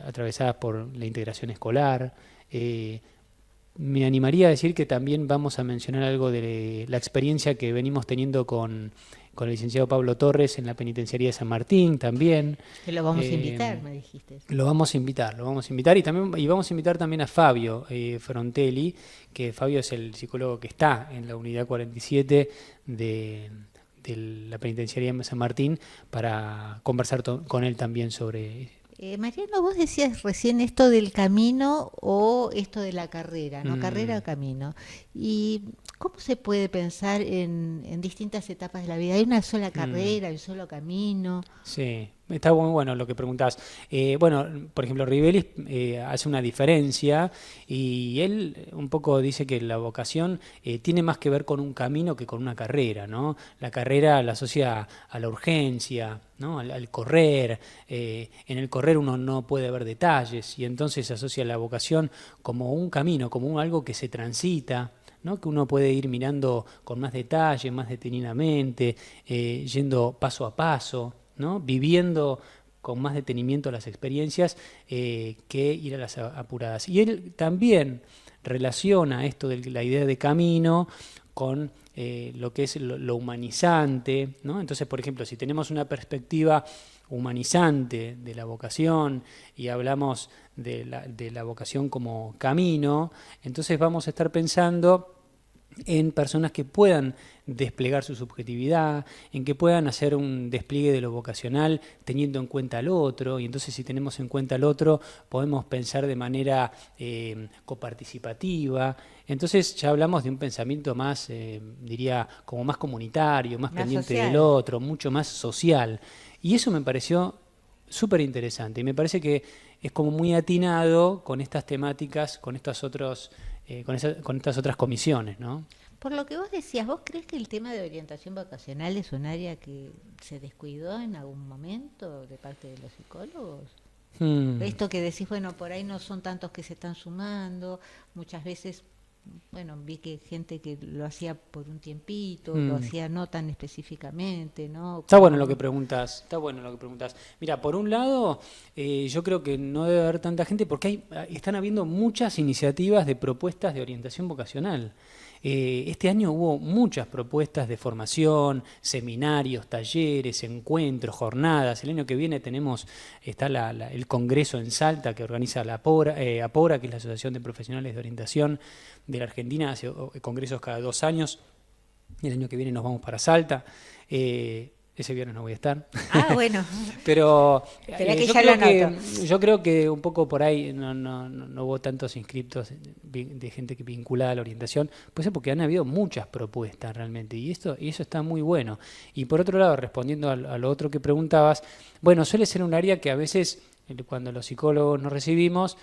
Speaker 4: atravesadas por la integración escolar. Me animaría a decir que también vamos a mencionar algo de la experiencia que venimos teniendo con el licenciado Pablo Torres en la penitenciaría de San Martín también.
Speaker 1: Que lo vamos a invitar, me dijiste.
Speaker 4: Lo vamos a invitar y vamos a invitar también a Fabio Frontelli, que Fabio es el psicólogo que está en la unidad 47 de la penitenciaría de San Martín, para conversar con él también sobre...
Speaker 1: Mariano, vos decías recién esto del camino o esto de la carrera, ¿no? Carrera o camino. ¿Y cómo se puede pensar en distintas etapas de la vida? ¿Hay una sola carrera, un solo camino?
Speaker 4: Sí, está muy bueno lo que preguntás. Bueno, por ejemplo, Rivelis hace una diferencia y él un poco dice que la vocación tiene más que ver con un camino que con una carrera, ¿no? La carrera la asocia a la urgencia, ¿no? Al correr. En el correr uno no puede ver detalles y entonces se asocia la vocación como un camino, como algo que se transita, ¿no? Que uno puede ir mirando con más detalle, más detenidamente, yendo paso a paso, ¿no? Viviendo con más detenimiento las experiencias que ir a las apuradas. Y él también relaciona esto de la idea de camino con lo que es lo humanizante, ¿no? Entonces, por ejemplo, si tenemos una perspectiva humanizante de la vocación y hablamos de la vocación como camino, entonces vamos a estar pensando en personas que puedan desplegar su subjetividad, en que puedan hacer un despliegue de lo vocacional teniendo en cuenta al otro, y entonces si tenemos en cuenta al otro podemos pensar de manera coparticipativa. Entonces ya hablamos de un pensamiento más, diría, como más comunitario, más pendiente
Speaker 1: social del
Speaker 4: otro, mucho más social. Y eso me pareció súper interesante y me parece que es como muy atinado con estas temáticas, con estos otros... con estas otras comisiones, ¿no?
Speaker 1: Por lo que vos decías, ¿vos crees que el tema de orientación vocacional es un área que se descuidó en algún momento de parte de los psicólogos? Esto que decís, bueno, por ahí no son tantos que se están sumando, muchas veces, bueno, vi que gente que lo hacía por un tiempito, lo hacía no tan específicamente, ¿no?
Speaker 4: Está bueno lo que preguntas, Mira, por un lado, yo creo que no debe haber tanta gente porque están habiendo muchas iniciativas de propuestas de orientación vocacional. Este año hubo muchas propuestas de formación, seminarios, talleres, encuentros, jornadas. El año que viene está el congreso en Salta que organiza la APORA, que es la Asociación de Profesionales de Orientación de la Argentina, hace congresos cada 2 años. El año que viene nos vamos para Salta. Ese viernes no voy a estar.
Speaker 1: Ah, bueno.
Speaker 4: Pero
Speaker 1: que
Speaker 4: yo creo que un poco por ahí no hubo tantos inscriptos de gente que vinculada a la orientación, pues es porque han habido muchas propuestas realmente, y eso está muy bueno. Y por otro lado, respondiendo a lo otro que preguntabas, bueno, suele ser un área que a veces, cuando los psicólogos nos recibimos,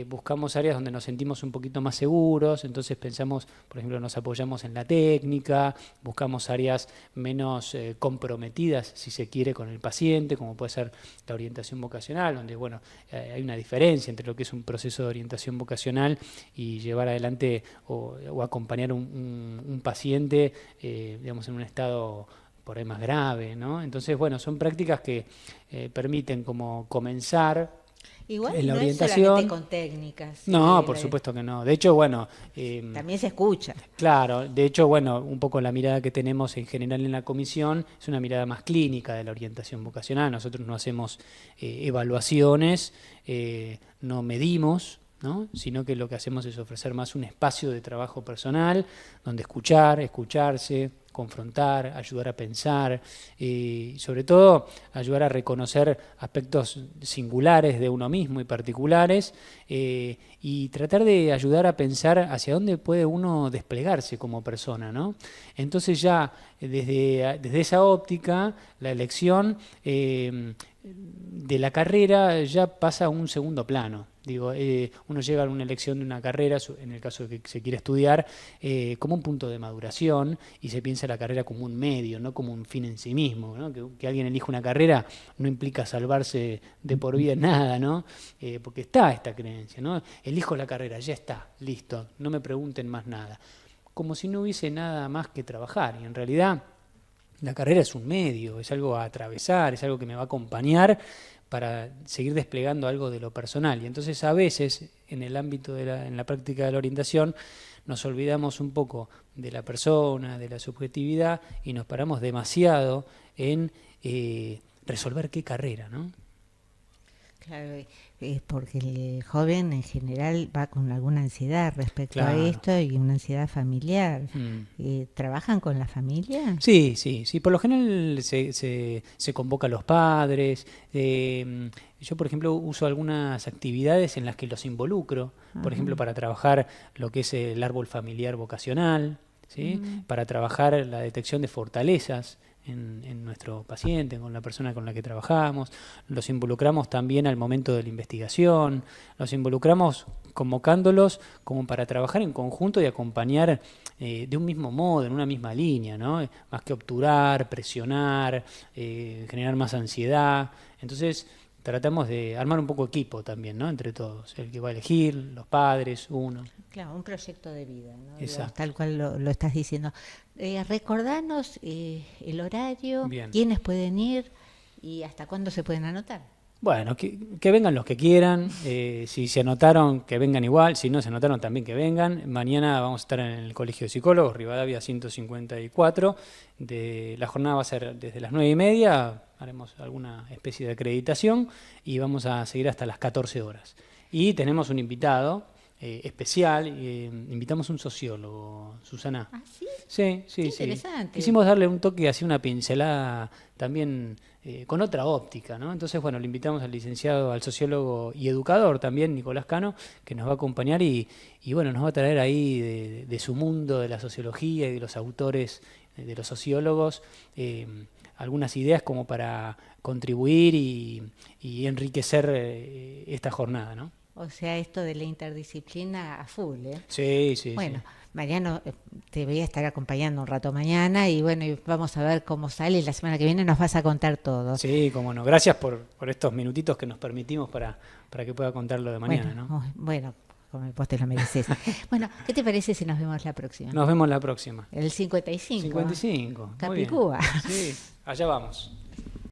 Speaker 4: buscamos áreas donde nos sentimos un poquito más seguros, entonces pensamos, por ejemplo, nos apoyamos en la técnica, buscamos áreas menos comprometidas, si se quiere, con el paciente, como puede ser la orientación vocacional, donde, bueno, hay una diferencia entre lo que es un proceso de orientación vocacional y llevar adelante o acompañar un paciente, digamos, en un estado por ahí más grave, ¿no? Entonces, bueno, son prácticas que permiten como comenzar
Speaker 1: igual
Speaker 4: en la
Speaker 1: no
Speaker 4: orientación.
Speaker 1: Es solamente con técnicas.
Speaker 4: No, por supuesto que no. De hecho, bueno...
Speaker 1: también se escucha.
Speaker 4: Claro, de hecho, bueno, un poco la mirada que tenemos en general en la comisión es una mirada más clínica de la orientación vocacional. Nosotros no hacemos evaluaciones, no medimos, ¿no? Sino que lo que hacemos es ofrecer más un espacio de trabajo personal, donde escucharse, confrontar, ayudar a pensar, y sobre todo ayudar a reconocer aspectos singulares de uno mismo y particulares, y tratar de ayudar a pensar hacia dónde puede uno desplegarse como persona, ¿no? Entonces ya desde esa óptica, la elección de la carrera ya pasa a un segundo plano. Digo, uno llega a una elección de una carrera, en el caso de que se quiera estudiar, como un punto de maduración, y se piensa la carrera como un medio, no como un fin en sí mismo, ¿no? Que alguien elija una carrera no implica salvarse de por vida en nada, ¿no? Porque está esta creencia, ¿no? Elijo la carrera, ya está, listo, no me pregunten más nada. Como si no hubiese nada más que trabajar, y en realidad la carrera es un medio, es algo a atravesar, es algo que me va a acompañar para seguir desplegando algo de lo personal. Y entonces a veces en el ámbito en la práctica de la orientación nos olvidamos un poco de la persona, de la subjetividad, y nos paramos demasiado en resolver qué carrera, ¿no?
Speaker 1: Claro, es porque el joven en general va con alguna ansiedad respecto
Speaker 4: Claro.
Speaker 1: a esto, y una ansiedad familiar. ¿Trabajan con la familia?
Speaker 4: Sí. Por lo general se convoca a los padres. Yo, por ejemplo, uso algunas actividades en las que los involucro. Por ejemplo, para trabajar lo que es el árbol familiar vocacional, ¿sí? Para trabajar la detección de fortalezas en nuestro paciente, con la persona con la que trabajamos. Los involucramos también al momento de la investigación. Los involucramos convocándolos como para trabajar en conjunto y acompañar de un mismo modo, en una misma línea, ¿no? Más que obturar, presionar, generar más ansiedad. Entonces tratamos de armar un poco equipo también, ¿no? Entre todos, el que va a elegir, los padres, uno.
Speaker 1: Claro, un proyecto de vida, ¿no?
Speaker 4: Exacto.
Speaker 1: Tal cual lo estás diciendo. Recordanos el horario,
Speaker 4: Bien.
Speaker 1: quiénes pueden ir y hasta cuándo se pueden anotar.
Speaker 4: Bueno, que vengan los que quieran, si se anotaron, que vengan igual, si no se anotaron también que vengan. Mañana vamos a estar en el Colegio de Psicólogos, Rivadavia 154, la jornada va a ser desde las 9:30, haremos alguna especie de acreditación y vamos a seguir hasta las 14 horas. Y tenemos un invitado especial, invitamos un sociólogo, Susana.
Speaker 1: ¿Ah, sí?
Speaker 4: Sí.
Speaker 1: Qué interesante.
Speaker 4: Quisimos darle un toque, así una pincelada también con otra óptica, ¿no? Entonces, bueno, le invitamos al licenciado, al sociólogo y educador también, Nicolás Cano, que nos va a acompañar y bueno, nos va a traer ahí de su mundo, de la sociología y de los autores, de los sociólogos, algunas ideas como para contribuir y enriquecer esta jornada, ¿no?
Speaker 1: O sea, esto de la interdisciplina a full, ¿eh?
Speaker 4: Sí.
Speaker 1: Bueno, Mariano, te voy a estar acompañando un rato mañana y bueno, y vamos a ver cómo sale. La semana que viene nos vas a contar todo.
Speaker 4: Sí, cómo no. Gracias por estos minutitos que nos permitimos para que pueda contarlo de mañana, ¿no?
Speaker 1: Bueno, como vos te lo mereces. Bueno, ¿qué te parece si nos vemos la próxima?
Speaker 4: Nos vemos la próxima.
Speaker 1: El 55.
Speaker 4: 55. Muy bien.
Speaker 1: Capicúa.
Speaker 4: Sí, allá vamos.